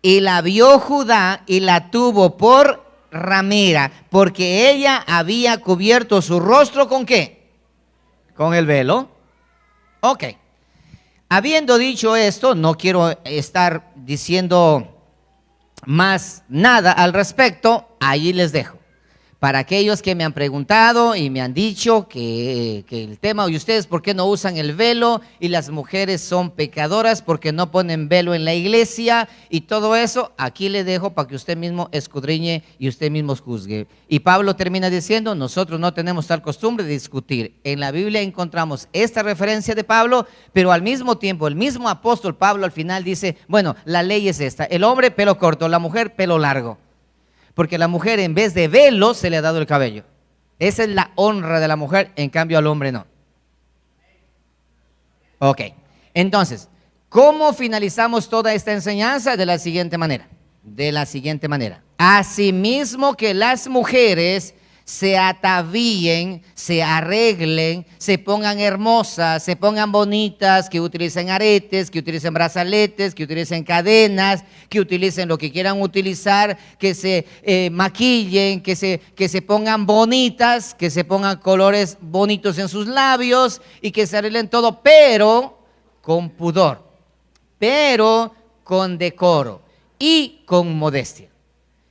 Y la vio Judá y la tuvo por ramera, porque ella había cubierto su rostro ¿con qué? Con el velo. Ok. Habiendo dicho esto, no quiero estar diciendo más nada al respecto, allí les dejo. Para aquellos que me han preguntado y me han dicho que el tema de ustedes, ¿por qué no usan el velo? Y las mujeres son pecadoras porque no ponen velo en la iglesia y todo eso, aquí le dejo para que usted mismo escudriñe y usted mismo juzgue. Y Pablo termina diciendo, nosotros no tenemos tal costumbre de discutir. En la Biblia encontramos esta referencia de Pablo, pero al mismo tiempo, el mismo apóstol Pablo al final dice, bueno, la ley es esta, el hombre pelo corto, la mujer pelo largo. Porque la mujer en vez de velo se le ha dado el cabello. Esa es la honra de la mujer, en cambio al hombre no. Ok, entonces, ¿cómo finalizamos toda esta enseñanza? De la siguiente manera. Asimismo que las mujeres se atavíen, se arreglen, se pongan hermosas, se pongan bonitas, que utilicen aretes, que utilicen brazaletes, que utilicen cadenas, que utilicen lo que quieran utilizar, que se maquillen, que se pongan bonitas, que se pongan colores bonitos en sus labios y que se arreglen todo, pero con pudor, pero con decoro y con modestia.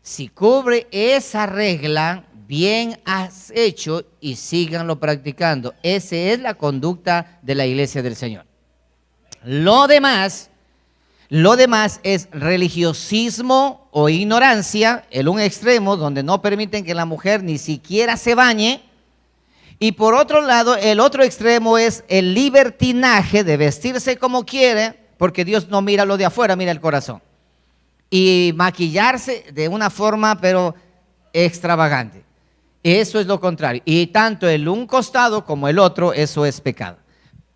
Si cubre esa regla, bien has hecho y síganlo practicando. Esa es la conducta de la iglesia del Señor. Lo demás es religiosismo o ignorancia, el un extremo donde no permiten que la mujer ni siquiera se bañe. Y por otro lado, el otro extremo es el libertinaje de vestirse como quiere, porque Dios no mira lo de afuera, mira el corazón. Y maquillarse de una forma pero extravagante. Eso es lo contrario. Y tanto el un costado como el otro, eso es pecado.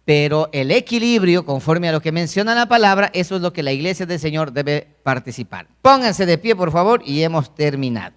Pero el equilibrio, conforme a lo que menciona la palabra, eso es lo que la iglesia del Señor debe participar. Pónganse de pie, por favor, y hemos terminado.